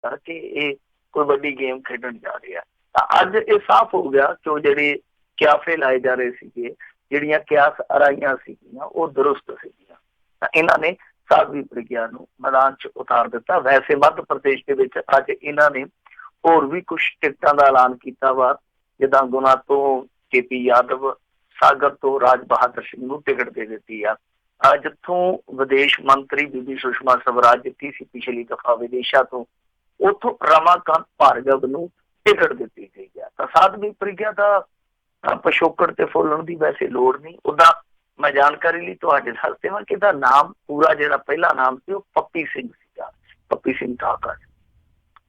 ਦਿੱਤਾ कि ये कोई वड्डी गेम खेडण जा रहा। तां अज ये साफ हो गया कि वो जिहड़े क्याफे लाए जा रहे सीगे, जिहड़ियां क्यास अराइयां सीगियां वो दुरुस्त सीगियां। तां इन्हां ने साध्वी प्रज्ञा नूं मैदान च उतार दिता। वैसे मध्य प्रदेश दे विच अज इन्हां ने होर भी कुछ टिकटां दा ऐलान कीता वा, जिद्दां गुना तो KP यादव, सागर तो राज बहादुर सिंह नूं टिकट दे दित्ती आ। जिथों विदेश मंत्री बीबी सुषमा स्वराज जित्ती सी पिछली दफा विदेशा तो, उथों रमाकांत भार्गव नूं टिकट दित्ती गई है। तां साध्वी प्रज्ञा दा पिछोकड़ ते फुੱਲਣ ਦੀ वैसे लोड़ नहीं। उदा मैं जानकारी ਲਈ ਤੁਹਾਡੇ ਦੱਸ ਦੇਵਾਂ कि ਇਹਦਾ नाम पूरा ਜਿਹੜਾ ਪਹਿਲਾ नाम ਸੀ ਉਹ ਪੱਪੀ ਸਿੰਘ ਸੀਗਾ, ਪੱਪੀ ਸਿੰਘ ਠਾਕਰ।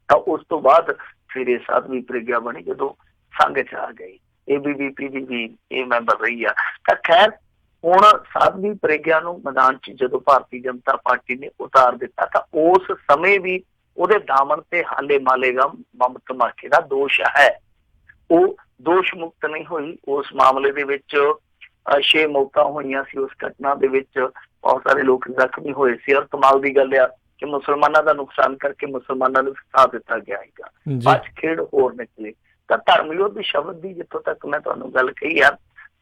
ਤਾਂ ਉਸ ਤੋਂ ਬਾਅਦ ਫਿਰ ਇਹ ਸਾਧਵੀ ਪ੍ਰज्ञा ਬਣੀ ਜਦੋਂ ਸੰਘ ਚ ਆ ਗਈ। ABVP ਦੀ ਵੀ ਇਹ ਮੈਂਬਰ ਰਹੀ ਆ। ਤਾਂ ਖੈਰ ਹੁਣ ਸਾਧਵੀ ਪ੍ਰज्ञा ਨੂੰ ਮੈਦਾਨ ਚ ਜਦੋਂ ਭਾਰਤੀ ਜਨਤਾ ਪਾਰਟੀ ਨੇ ਉਤਾਰ ਦਿੱਤਾ ਤਾਂ ਉਸ ਸਮੇਂ ਵੀ ਉਹਦੇ ਦਾਮਨ ਤੇ ਹਾਲੇ ਮਾਲੇਗਾ ਬੰਬ ਧਮਾਕੇ ਦਾ ਦੋਸ਼ ਹੈ। ਉਹ ਦੋਸ਼ ਮੁਕਤ ਨਹੀਂ ਹੋਈ। ਉਸ ਮਾਮਲੇ ਦੇ ਵਿੱਚ 6 ਮੌਤਾਂ ਹੋਈਆਂ ਸੀ। ਉਸ ਘਟਨਾ ਦੇ ਵਿੱਚ ਬਹੁਤ ਸਾਰੇ ਲੋਕ ਜ਼ਖਮੀ ਹੋਏ ਸੀ। ਔਰ ਕਮਾਲ ਦੀ ਗੱਲ ਆ ਕਿ ਮੁਸਲਮਾਨਾਂ ਦਾ ਨੁਕਸਾਨ ਕਰਕੇ ਮੁਸਲਮਾਨਾਂ ਨੂੰ ਫਸਾ ਦਿੱਤਾ ਗਿਆ ਹੈਗਾ। ਬਾਅਦ ਖੇਡ ਹੋਰ ਨਿਕਲੇ। ਤਾਂ ਧਰਮ ਯੁੱਧ ਸ਼ਬਦ ਦੀ ਜਿੱਥੋਂ ਤੱਕ ਮੈਂ ਤੁਹਾਨੂੰ ਗੱਲ ਕਹੀ ਆ,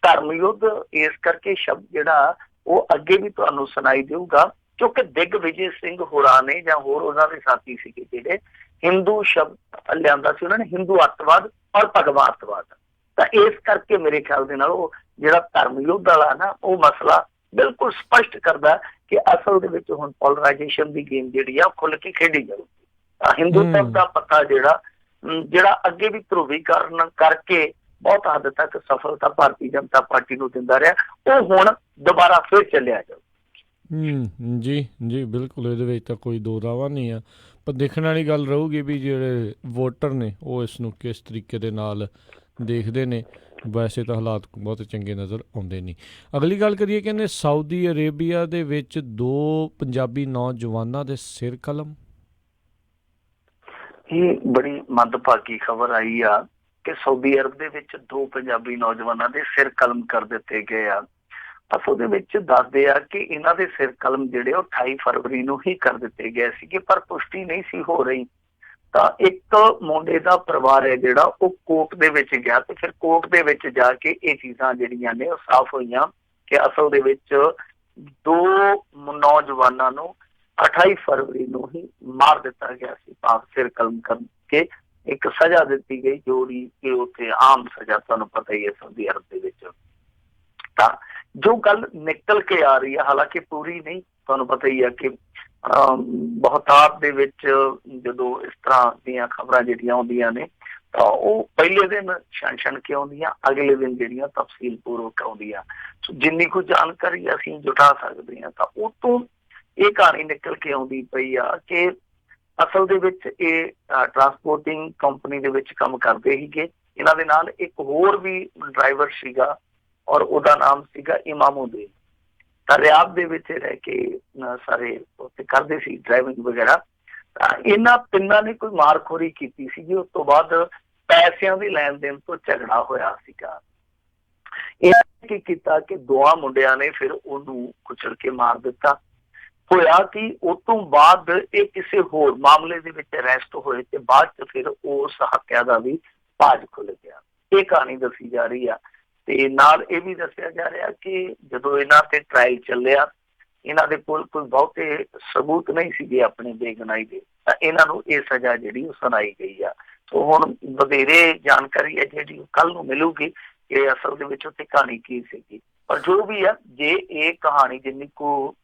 ਧਰਮ ਯੁੱਧ ਇਸ ਕਰਕੇ ਸ਼ਬਦ ਜਿਹੜਾ ਉਹ ਅੱਗੇ ਵੀ ਤੁਹਾਨੂੰ ਸੁਣਾਈ ਦੇਊਗਾ ਕਿਉਂਕਿ ਦਿਗਵਿਜੇ ਸਿੰਘ ਹੋਰਾਂ ਨੇ ਜਾਂ ਹੋਰ ਉਹਨਾਂ ਦੇ ਸਾਥੀ ਸੀਗੇ ਜਿਹੜੇ ਹਿੰਦੂ ਸ਼ਬਦ ਲਿਆਂਦਾ ਸੀ, ਉਹਨਾਂ ਨੇ ਹਿੰਦੂ ਅੱਤਵਾਦ ਔਰ ਭਗਵਾਤਵਾਦ। ਤਾਂ ਇਸ ਕਰਕੇ ਮੇਰੇ ਖਿਆਲ ਦੇ ਨਾਲ ਉਹ ਜਿਹੜਾ ਧਰਮ ਯੁੱਧ ਵਾਲਾ ਨਾ ਉਹ ਮਸਲਾ ਬਿਲਕੁਲ ਸਪਸ਼ਟ ਕਰਦਾ ਕਿ ਅਸਲ ਦੇ ਵਿੱਚ ਹੁਣ ਪੋਲਰਾਈਜੇਸ਼ਨ ਦੀ ਗੇਮ ਜਿਹੜੀ ਆ ਖੁੱਲ ਕੇ ਖੇਡੀ ਜਾਊਗੀ। ਹਿੰਦੂਤਵ ਦਾ ਪਤਾ ਜਿਹੜਾ ਅੱਗੇ ਵੀ ਧਰੁਵੀਕਰਨ ਕਰਕੇ ਬਹੁਤ ਹੱਦ ਤੱਕ ਸਫਲਤਾ ਭਾਰਤੀ ਜਨਤਾ ਪਾਰਟੀ ਨੂੰ ਦਿੰਦਾ ਰਿਹਾ, ਉਹ ਹੁਣ ਦੁਬਾਰਾ ਫਿਰ ਚੱਲਿਆ ਜਾਊ। ਜੀ ਜੀ ਬਿਲਕੁਲ, ਇਹਦੇ ਵਿੱਚ ਤਾਂ ਕੋਈ ਦੋ ਰਾਵਾ ਨਹੀਂ ਆ। ਪਰ ਦੇਖਣ ਵਾਲੀ ਗੱਲ ਰਹੂਗੀ ਵੀ ਜਿਹੜੇ ਵੋਟਰ ਨੇ ਉਹ ਇਸ ਨੂੰ ਕਿਸ ਤਰੀਕੇ ਦੇ ਨਾਲ ਦੇਖਦੇ ਨੇ। ਵੈਸੇ ਤਾਂ ਹਾਲਾਤ ਬਹੁਤ ਚੰਗੇ ਨਜ਼ਰ ਆਉਂਦੇ ਨਹੀਂ। ਅਗਲੀ ਗੱਲ ਕਰੀਏ, ਕਹਿੰਦੇ ਸਾਊਦੀ ਅਰੇਬੀਆ ਦੇ ਵਿੱਚ 2 ਪੰਜਾਬੀ ਨੌਜਵਾਨਾਂ ਦੇ ਸਿਰ ਕਲਮ। ਇਹ ਬੜੀ ਮੰਦਭਾਗੀ ਖਬਰ ਆਈ ਆ ਕਿ ਸਾਊਦੀ ਅਰਬ ਦੇ ਵਿੱਚ 2 ਪੰਜਾਬੀ ਨੌਜਵਾਨਾਂ ਦੇ ਸਿਰ ਕਲਮ ਕਰ ਦਿੱਤੇ ਗਏ ਆ। ਅਸਲ ਦੇ ਵਿੱਚ ਦੱਸਦੇ ਆ ਕਿ ਇਹਨਾਂ ਦੇ ਸਿਰ ਕਲਮ ਜਿਹੜੇ ਉਹ 28 ਫਰਵਰੀ ਨੂੰ ਹੀ ਕਰ ਦਿੱਤੇ ਗਏ ਸੀਗੇ, ਪਰ ਪੁਸ਼ਟੀ ਨਹੀਂ ਸੀ ਹੋ ਰਹੀ। ਤਾਂ ਇੱਕ ਮੁੰਡੇ ਦਾ ਪਰਿਵਾਰ ਹੈ ਜਿਹੜਾ ਉਹ ਕੋਰਟ ਦੇ ਵਿੱਚ ਗਿਆ ਤੇ ਫਿਰ ਕੋਰਟ ਦੇ ਵਿੱਚ ਜਾ ਕੇ ਇਹ ਚੀਜ਼ਾਂ ਜਿਹੜੀਆਂ ਨੇ ਉਹ ਸਾਫ਼ ਹੋਈਆਂ ਕਿ ਅਸਲ ਦੇ ਵਿੱਚ 2 ਨੌਜਵਾਨਾਂ ਨੂੰ 28 ਫਰਵਰੀ ਨੂੰ ਹੀ ਮਾਰ ਦਿੱਤਾ ਗਿਆ ਸੀ। ਪਾਕ ਸਿਰ ਕਲਮ ਕਰਕੇ ਇੱਕ ਸਜ਼ਾ ਦਿੱਤੀ ਗਈ ਜਿਹੜੀ ਕਿ ਉੱਥੇ ਆਮ ਸਜ਼ਾ, ਤੁਹਾਨੂੰ ਪਤਾ ਹੀ ਹੈ ਸਾਊਦੀ ਅਰਬ ਦੇ ਵਿੱਚ। ਤਾਂ ਜੋ ਗੱਲ ਨਿਕਲ ਕੇ ਆ ਰਹੀ ਹੈ, ਹਾਲਾਂਕਿ ਪੂਰੀ ਨਹੀਂ, ਤੁਹਾਨੂੰ ਪਤਾ ਹੀ ਹੈ ਕਿ ਬਹੁਤਾਤ ਦੇ ਵਿੱਚ ਜਦੋਂ ਇਸ ਤਰ੍ਹਾਂ ਦੀਆਂ ਖਬਰਾਂ ਜਿਹੜੀਆਂ ਆਉਂਦੀਆਂ ਨੇ ਤਾਂ ਉਹ ਪਹਿਲੇ ਦਿਨ ਛਣ ਕੇ ਆਉਂਦੀਆਂ, ਅਗਲੇ ਦਿਨ ਜਿਹੜੀਆਂ ਤਫਸੀਲ ਪੂਰਵਕ ਆਉਂਦੀਆਂ। ਜਿੰਨੀ ਕੁ ਜਾਣਕਾਰੀ ਅਸੀਂ ਜੁਟਾ ਸਕਦੇ ਹਾਂ ਤਾਂ ਉਹ ਤੋਂ ਇਹ ਕਹਾਣੀ ਨਿਕਲ ਕੇ ਆਉਂਦੀ ਪਈ ਆ ਕਿ ਅਸਲ ਦੇ ਵਿੱਚ ਇਹ ਟਰਾਂਸਪੋਰਟਿੰਗ ਕੰਪਨੀ ਦੇ ਵਿੱਚ ਕੰਮ ਕਰਦੇ ਸੀਗੇ। ਇਹਨਾਂ ਦੇ ਨਾਲ ਇੱਕ ਹੋਰ ਵੀ ਡਰਾਈਵਰ ਸੀਗਾ ਔਰ ਉਹਦਾ ਨਾਮ ਸੀਗਾ ਇਮਾਮੁਦੀਨ। ਤਾਂ ਰਿਆਦ ਦੇ ਵਿੱਚ ਰਹਿ ਕੇ ਸਾਰੇ ਉੱਥੇ ਕਰਦੇ ਸੀ ਡਰਾਈਵਿੰਗ ਵਗੈਰਾ। ਤਾਂ ਇਹਨਾਂ ਤਿੰਨਾਂ ਨੇ ਕੋਈ ਮਾਰਖੋਰੀ ਕੀਤੀ ਸੀਗੀ। ਉਸ ਤੋਂ ਬਾਅਦ ਪੈਸਿਆਂ ਦੀ ਲੈਣ ਦੇਣ ਤੋਂ ਝਗੜਾ ਹੋਇਆ ਸੀਗਾ। ਇਹ ਕੀ ਕੀਤਾ ਕਿ 2 ਮੁੰਡਿਆਂ ਨੇ ਫਿਰ ਉਹਨੂੰ ਕੁਚਲ ਕੇ ਮਾਰ ਦਿੱਤਾ। ਹੋਇਆ ਕਿ ਉਸ ਤੋਂ ਬਾਅਦ ਇਹ ਕਿਸੇ ਹੋਰ ਮਾਮਲੇ ਦੇ ਵਿੱਚ ਅਰੈਸਟ ਹੋਏ ਤੇ ਬਾਅਦ ਚ ਫਿਰ ਉਸ ਹੱਤਿਆ ਦਾ ਵੀ ਭਾਜ ਖੁੱਲ ਗਿਆ। ਇਹ ਕਹਾਣੀ ਦੱਸੀ ਜਾ ਰਹੀ ਆ। ਤੇ ਨਾਲ ਇਹ ਵੀ ਦੱਸਿਆ ਜਾ ਰਿਹਾ ਕਿ ਜਦੋਂ ਇਹਨਾਂ ਤੇ ਟਰਾਇਲ ਚੱਲਿਆ, ਇਹਨਾਂ ਦੇ ਕੋਲ ਕੋਈ ਬਹੁਤੇ ਸਬੂਤ ਨਹੀਂ ਸੀਗੇ ਆਪਣੀ ਬੇਗੁਨਾਹੀ ਦੇ, ਤਾਂ ਇਹਨਾਂ ਨੂੰ ਇਹ ਸਜ਼ਾ ਜਿਹੜੀ ਉਹ ਸੁਣਾਈ ਗਈ ਆ। ਸੋ ਹੁਣ ਵਧੇਰੇ ਜਾਣਕਾਰੀ ਹੈ ਜਿਹੜੀ ਉਹ ਕੱਲ ਨੂੰ ਮਿਲੂਗੀ ਕਿ ਅਸਲ ਦੇ ਵਿੱਚ ਉੱਥੇ ਕਹਾਣੀ ਕੀ ਸੀਗੀ। ਪਰ ਜੋ ਵੀ ਆ, ਜੇ ਇਹ ਕਹਾਣੀ ਜਿੰਨੀ ਕੁ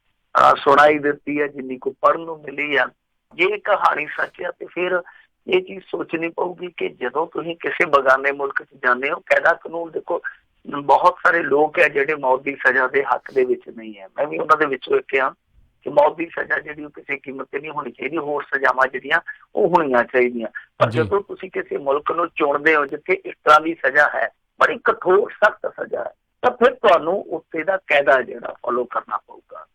ਸੁਣਾਈ ਦਿੱਤੀ ਹੈ, ਜਿੰਨੀ ਕੁ ਪੜ੍ਹਨ ਨੂੰ ਮਿਲੀ ਆ, ਜੇ ਇਹ ਕਹਾਣੀ ਸੱਚ ਆ ਤੇ ਫਿਰ ਇਹ ਚੀਜ਼ ਸੋਚਣੀ ਪਊਗੀ ਕਿ ਜਦੋਂ ਤੁਸੀਂ ਕਿਸੇ ਬਗਾਨੇ ਮੁਲਕ 'ਚ ਜਾਂਦੇ ਹੋ, ਕਾਇਦਾ ਕਾਨੂੰਨ ਦੇਖੋ, ਬਹੁਤ ਸਾਰੇ ਲੋਕ ਹੈ ਜਿਹੜੇ ਮੌਤ ਦੀ ਸਜ਼ਾ ਦੇ ਹੱਕ ਦੇ ਵਿੱਚ ਨਹੀਂ ਹੈ। ਮੈਂ ਵੀ ਉਹਨਾਂ ਦੇ ਵਿੱਚੋਂ ਇੱਕ ਹਾਂ ਕਿ ਮੌਤ ਦੀ ਸਜ਼ਾ ਜਿਹੜੀ ਉਹ ਕਿਸੇ ਕੀਮਤ ਤੇ ਨਹੀਂ ਹੋਣੀ ਚਾਹੀਦੀ, ਹੋਰ ਸਜ਼ਾਵਾਂ ਜਿਹੜੀਆਂ ਉਹ ਹੋਣੀਆਂ ਚਾਹੀਦੀਆਂ। ਪਰ ਜਦੋਂ ਤੁਸੀਂ ਕਿਸੇ ਮੁਲਕ ਨੂੰ ਚੁਣਦੇ ਹੋ ਜਿੱਥੇ ਇਸ ਤਰ੍ਹਾਂ ਦੀ ਸਜ਼ਾ ਹੈ, ਬੜੀ ਕਠੋਰ ਸਖਤ ਸਜ਼ਾ ਹੈ, ਤਾਂ ਫਿਰ ਤੁਹਾਨੂੰ ਉੱਥੇ ਦਾ ਕਾਇਦਾ ਜਿਹੜਾ ਫੋਲੋ ਕਰਨਾ ਪਊਗਾ।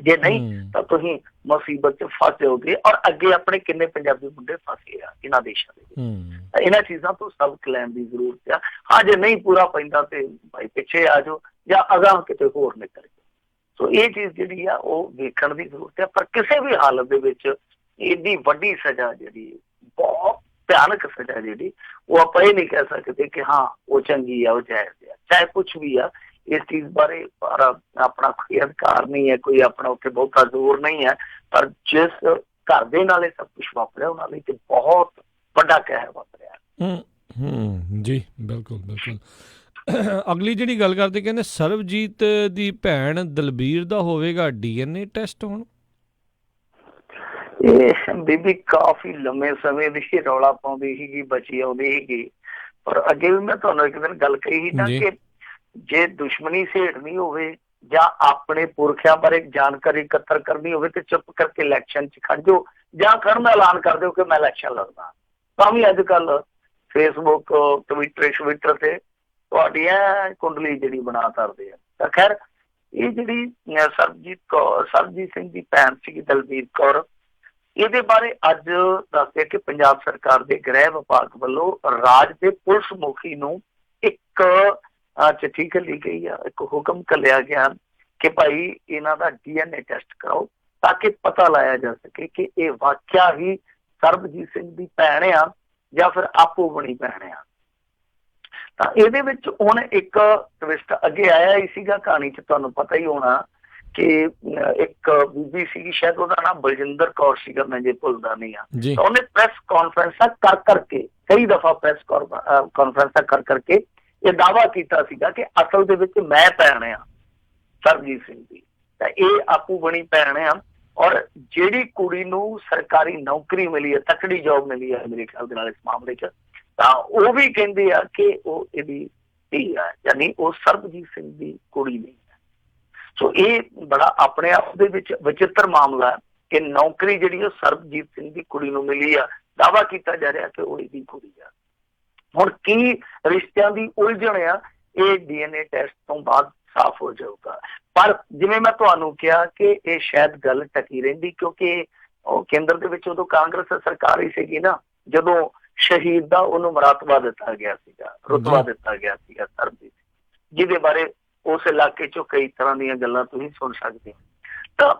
ਜੇ ਨਹੀਂ ਤਾਂ ਤੁਸੀਂ ਮੁਸੀਬਤ 'ਚ ਫਸ ਜਾਓਗੇ। ਔਰ ਅੱਗੇ ਆਪਣੇ ਕਿੰਨੇ ਪੰਜਾਬੀ ਮੁੰਡੇ ਫਸੇ ਆ ਇਹਨਾਂ ਦੇਸ਼ਾਂ ਦੇ ਵਿੱਚ। ਇਹਨਾਂ ਚੀਜ਼ਾਂ ਤੋਂ ਸਬਕ ਲੈਣ ਦੀ ਜ਼ਰੂਰਤ ਆ। ਹਾਂ, ਜੇ ਨਹੀਂ ਪੂਰਾ ਪੈਂਦਾ ਤੇ ਭਾਈ ਪਿੱਛੇ ਆ ਜਾਓ ਜਾਂ ਅਗਾਂਹ ਕਿਤੇ ਹੋਰ ਨਿਕਲ ਜਾਓ। ਸੋ ਇਹ ਚੀਜ਼ ਜਿਹੜੀ ਆ ਉਹ ਵੇਖਣ ਦੀ ਜ਼ਰੂਰਤ ਹੈ। ਪਰ ਕਿਸੇ ਵੀ ਹਾਲਤ ਦੇ ਵਿੱਚ एडी वड्डी सजा जी बहुत भयानक सजा जी वो आप ये नहीं कह सकते कि हाँ वो चंगी है वो जायज है चाहे कुछ भी है इस चीज बारे पर अपना कोई अधिकार नहीं है कोई अपना उत्थे बहुता जोर नहीं है पर जिस घर दे नाले सब कुछ वापरिया उन्होंने तो बहुत बड़ा कहर वापरिया। जी बिल्कुल बिल्कुल। अगली जी गल करते कहते सरबजीत की भैन दलबीर का होवेगा DNA टैसट हुण ये बीबी काफी लंबे समय की रौला पाउंदी ही बची आउंदी ही पर अगे भी मैं तुहानू एक दिन गल कही ही ना कि जे दुश्मनी सेड़नी होवे ਜਾਂ ਆਪਣੇ ਪੁਰਖਿਆਂ ਬਾਰੇ ਜਾਣਕਾਰੀ ਇਕੱਤਰ ਕਰਨੀ ਹੋਵੇ ਤੇ ਚੁੱਪ ਕਰਕੇ ਇਲੈਕਸ਼ਨ 'ਚ ਖੜ ਜਾਓ ਜਾਂ ਖੜਨ ਦਾ ਐਲਾਨ ਕਰ ਦਿਓ ਕਿ ਮੈਂ ਇਲੈਕਸ਼ਨ ਲੜਦਾ ਤਾਂ ਵੀ ਅੱਜ ਕੱਲ ਫੇਸਬੁੱਕ ਟਵਿੱਟਰ ਤੇ ਤੁਹਾਡੀ ਐ ਕੁੰਡਲੀ ਜਿਹੜੀ ਬਣਾ ਧਰਦੇ ਆ। ਤਾਂ ਖੈਰ ਇਹ ਜਿਹੜੀ ਸਰਬਜੀਤ ਸਿੰਘ ਦੀ ਭੈਣ ਸੀਗੀ ਦਲਬੀਰ ਕੌਰ ਇਹਦੇ ਬਾਰੇ ਅੱਜ ਦੱਸਦੇ ਕਿ ਪੰਜਾਬ ਸਰਕਾਰ ਦੇ ਗ੍ਰਹਿ ਵਿਭਾਗ ਵੱਲੋਂ ਰਾਜ ਦੇ ਪੁਲਿਸ ਮੁਖੀ ਨੂੰ ਇੱਕ चिट्ठी घली गई है एक हुक्म घलिया गया कि भाई इन्हां दा DNA टैसट कराओ ताकि पता लाया जा सके कि ये वाकया ही सरबजीत सिंह दी भैन आ या फिर आपो बनी भैन आ। तां इहदे विच हुण एक ट्विस्ट अगे आया ही सीगा कहानी च तुहानूं पता ही होना कि एक बीबी सीगी शायद उहदा नाम बलजिंदर कौर सीगा मैं जे भुलदा नहीं आ तां उहने प्रेस कॉन्फ्रेंसां कर करके कई दफा प्रेस कॉन्फ्रेंसां कर करके ये दावा किया सीगा कि असल दे विच मैं भैन आ सरबजीत सिंह दी तां ये आपू बनी भैन आ और जिहड़ी कुड़ी नूं सरकारी नौकरी मिली है तकड़ी जॉब मिली है मेरे ख्याल दे नाल इस मामले च तां ओह भी कहंदे आ कि ओह इहदी धी आ यानी ओह सरबजीत सिंह दी कुड़ी नहीं है। सो ये बड़ा अपने आप दे विच विचित्र मामला है कि नौकरी जिहड़ी ओह सरबजीत सिंह दी कुड़ी नूं मिली आ दावा किया जा रहा कि ओह इहदी कुड़ी आ। ਹੁਣ ਕੀ ਰਿਸ਼ਤਿਆਂ ਦੀ ਉਲਝਣ ਆ ਇਹ DNA ਟੈਸਟ ਤੋਂ ਬਾਅਦ ਸਾਫ਼ ਹੋ ਜਾਊਗਾ ਪਰ ਜਿਵੇਂ ਮੈਂ ਤੁਹਾਨੂੰ ਕਿਹਾ ਕਿ ਇਹ ਸ਼ਾਇਦ ਗੱਲ ਟਕੀ ਰਹਿੰਦੀ ਕਿਉਂਕਿ ਉਹ ਕੇਂਦਰ ਦੇ ਵਿੱਚ ਉਦੋਂ ਕਾਂਗਰਸ ਸਰਕਾਰ ਹੀ ਸੀਗੀ ਨਾ ਜਦੋਂ ਸ਼ਹੀਦ ਦਾ ਉਹਨੂੰ ਮਰਤਬਾ ਦਿੱਤਾ ਗਿਆ ਸੀਗਾ ਰੁਤਬਾ ਦਿੱਤਾ ਗਿਆ ਸੀਗਾ ਸਰਬਜੀਤ ਜਿਹਦੇ ਬਾਰੇ ਉਸ ਇਲਾਕੇ 'ਚੋਂ ਕਈ ਤਰ੍ਹਾਂ ਦੀਆਂ ਗੱਲਾਂ ਤੁਸੀਂ ਸੁਣ ਸਕਦੇ ਹੋ। ਤਾਂ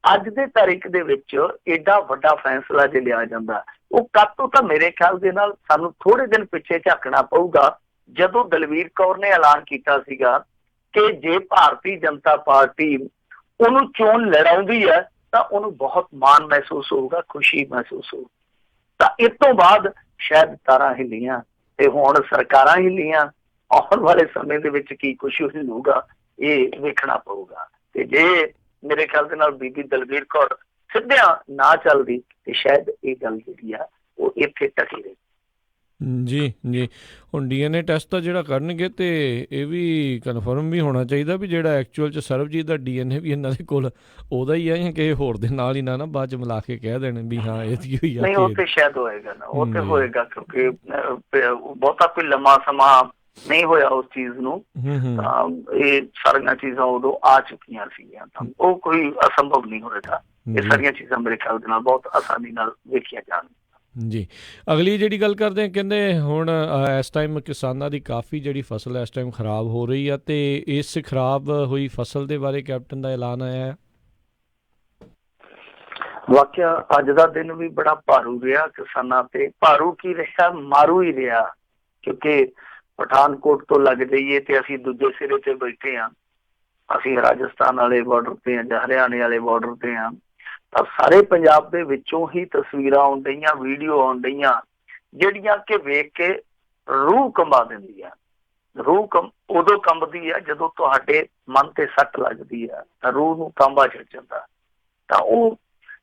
ਅੱਜ ਦੇ ਤਾਰੀਖ ਦੇ ਵਿੱਚ ਏਡਾ ਵੱਡਾ ਫੈਸਲਾ ਜੇ ਲਿਆ ਜਾਂਦਾ ਉਹ ਕਦ ਤੋਂ ਤਾਂ ਮੇਰੇ ਖਿਆਲ ਦੇ ਨਾਲ ਸਾਨੂੰ ਥੋੜੇ ਦਿਨ ਪਿੱਛੇ ਝਾਕਣਾ ਪਊਗਾ ਜਦੋਂ ਦਲਬੀਰ ਕੌਰ ਨੇ ਐਲਾਨ ਕੀਤਾ ਸੀਗਾ ਕਿ ਜੇ ਭਾਰਤੀ ਜਨਤਾ ਪਾਰਟੀ ਉਹਨੂੰ ਚੋਣ ਲੜਾਉਂਦੀ ਹੈ ਤਾਂ ਉਹਨੂੰ ਬਹੁਤ ਮਾਣ ਮਹਿਸੂਸ ਹੋਊਗਾ ਖੁਸ਼ੀ ਮਹਿਸੂਸ ਹੋਊ। ਤਾਂ ਇਸ ਤੋਂ ਬਾਅਦ ਸ਼ਾਇਦ ਤਾਰਾਂ ਹਿੱਲੀਆਂ ਤੇ ਹੁਣ ਸਰਕਾਰਾਂ ਹਿੱਲੀਆਂ ਆਉਣ ਵਾਲੇ ਸਮੇਂ ਦੇ ਵਿੱਚ ਕੀ ਕੁਛ ਹਿੱਲੂਗਾ ਇਹ ਵੇਖਣਾ ਪਊਗਾ ਤੇ ਜੇ ਮੇਰੇ ਖਿਆਲ ਦੇ ਨਾਲ ਬੀਬੀ ਦਲਬੀਰ ਕੌਰ ਸਿੱਧਿਆਂ ਨਾ ਚੱਲਦੀ ਤੇ ਸ਼ਾਇਦ ਇਹ ਗੱਲ ਜਿਹੜੀ ਆ ਉਹ ਇੱਥੇ ਟਕੀ ਰਹੀ। ਜੀ ਜੀ ਹੁਣ DNA ਟੈਸਟ ਤਾਂ ਜਿਹੜਾ ਕਰਨਗੇ ਤੇ ਇਹ ਵੀ ਕਨਫਰਮ ਵੀ ਹੋਣਾ ਚਾਹੀਦਾ ਵੀ ਜਿਹੜਾ ਐਕਚੁਅਲ 'ਚ ਸਰਬਜੀਤ ਦਾ DNA ਵੀ ਇਹਨਾਂ ਦੇ ਕੋਲ ਉਹਦਾ ਹੀ ਆ ਜਾਂ ਕਿਸੇ ਹੋਰ ਦੇ ਨਾਲ ਹੀ ਨਾ ਬਾਅਦ 'ਚ ਮਿਲਾ ਕੇ ਕਹਿ ਦੇਣ ਵੀ ਹਾਂ ਇਹਦੀ ਹੋਈ ਆ। ਨਹੀਂ ਉਹ ਤੇ ਸ਼ਾਇਦ ਹੋਏਗਾ ਨਾ ਉਹ ਤੇ ਹੋਏਗਾ ਕਿਉਂਕਿ ਬਹੁਤਾ ਕੋਈ ਲੰਮਾ ਸਮਾਂ ਨਹੀਂ ਹੋਇਆ ਉਸ ਚੀਜ਼ ਨੂੰ ਤਾਂ ਇਹ ਸਾਰੀਆਂ ਚੀਜ਼ਾਂ ਉਦੋਂ ਆ ਚੁੱਕੀਆਂ ਸੀਗੀਆਂ ਤਾਂ ਉਹ ਕੋਈ ਅਸੰਭਵ ਨਹੀਂ ਹੋਏਗਾ। ਇਹ ਸਾਰੀਆਂ ਚੀਜ਼ਾਂ ਮੇਰੇ ਖਿਆਲ ਦੇ ਨਾਲ ਬਹੁਤ ਆਸਾਨੀ ਨਾਲ ਵੇਖੀਆਂ ਜਾਣ। ਜੀ ਅਗਲੀ ਜਿਹੜੀ ਗੱਲ ਕਰਦੇ ਹਾਂ ਕਹਿੰਦੇ ਹੁਣ ਇਸ ਟਾਈਮ ਕਿਸਾਨਾਂ ਦੀ ਕਾਫੀ ਜਿਹੜੀ ਫਸਲ ਇਸ ਟਾਈਮ ਖਰਾਬ ਹੋ ਰਹੀ ਆ ਤੇ ਇਸ ਖਰਾਬ ਹੋਈ ਫਸਲ ਦੇ ਬਾਰੇ ਕੈਪਟਨ ਦਾ ਐਲਾਨ ਆਇਆ ਹੈ। ਵਾਕਿਆ ਅੱਜ ਦਾ ਦਿਨ ਵੀ ਬੜਾ ਭਾਰੂ ਰਿਹਾ ਕਿਸਾਨਾਂ ਤੇ ਭਾਰੂ ਕੀ ਰਿਹਾ ਮਾਰੂ ਹੀ ਰਿਹਾ ਕਿਉਂਕਿ ਪਠਾਨਕੋਟ ਤੋਂ ਲੱਗ ਜਾਈਏ ਤੇ ਅਸੀਂ ਦੂਜੇ ਸਿਰੇ ਤੇ ਬੈਠੇ ਹਾਂ ਅਸੀਂ ਰਾਜਸਥਾਨ ਵਾਲੇ ਬਾਰਡਰ ਤੇ ਜਾਂ ਹਰਿਆਣੇ ਵਾਲੇ ਬਾਰਡਰ ਤੇ ਹਾਂ ਤਾਂ ਸਾਰੇ ਪੰਜਾਬ ਦੇ ਵਿੱਚੋਂ ਹੀ ਤਸਵੀਰਾਂ ਆਉਣ ਡਈਆਂ ਵੀਡੀਓ ਆਉਣ ਡਈਆਂ ਜਿਹੜੀਆਂ ਕਿ ਵੇਖ ਕੇ ਰੂਹ ਕੰਬਾ ਦਿੰਦੀਆਂ। ਰੂਹ ਉਦੋਂ ਕੰਬਦੀ ਆ ਜਦੋਂ ਤੁਹਾਡੇ ਮਨ ਤੇ ਸੱਟ ਲੱਗਦੀ ਆ ਤਾਂ ਰੂਹ ਨੂੰ ਕੰਬਾ ਛੱਡ ਜਾਂਦਾ। ਤਾਂ ਉਹ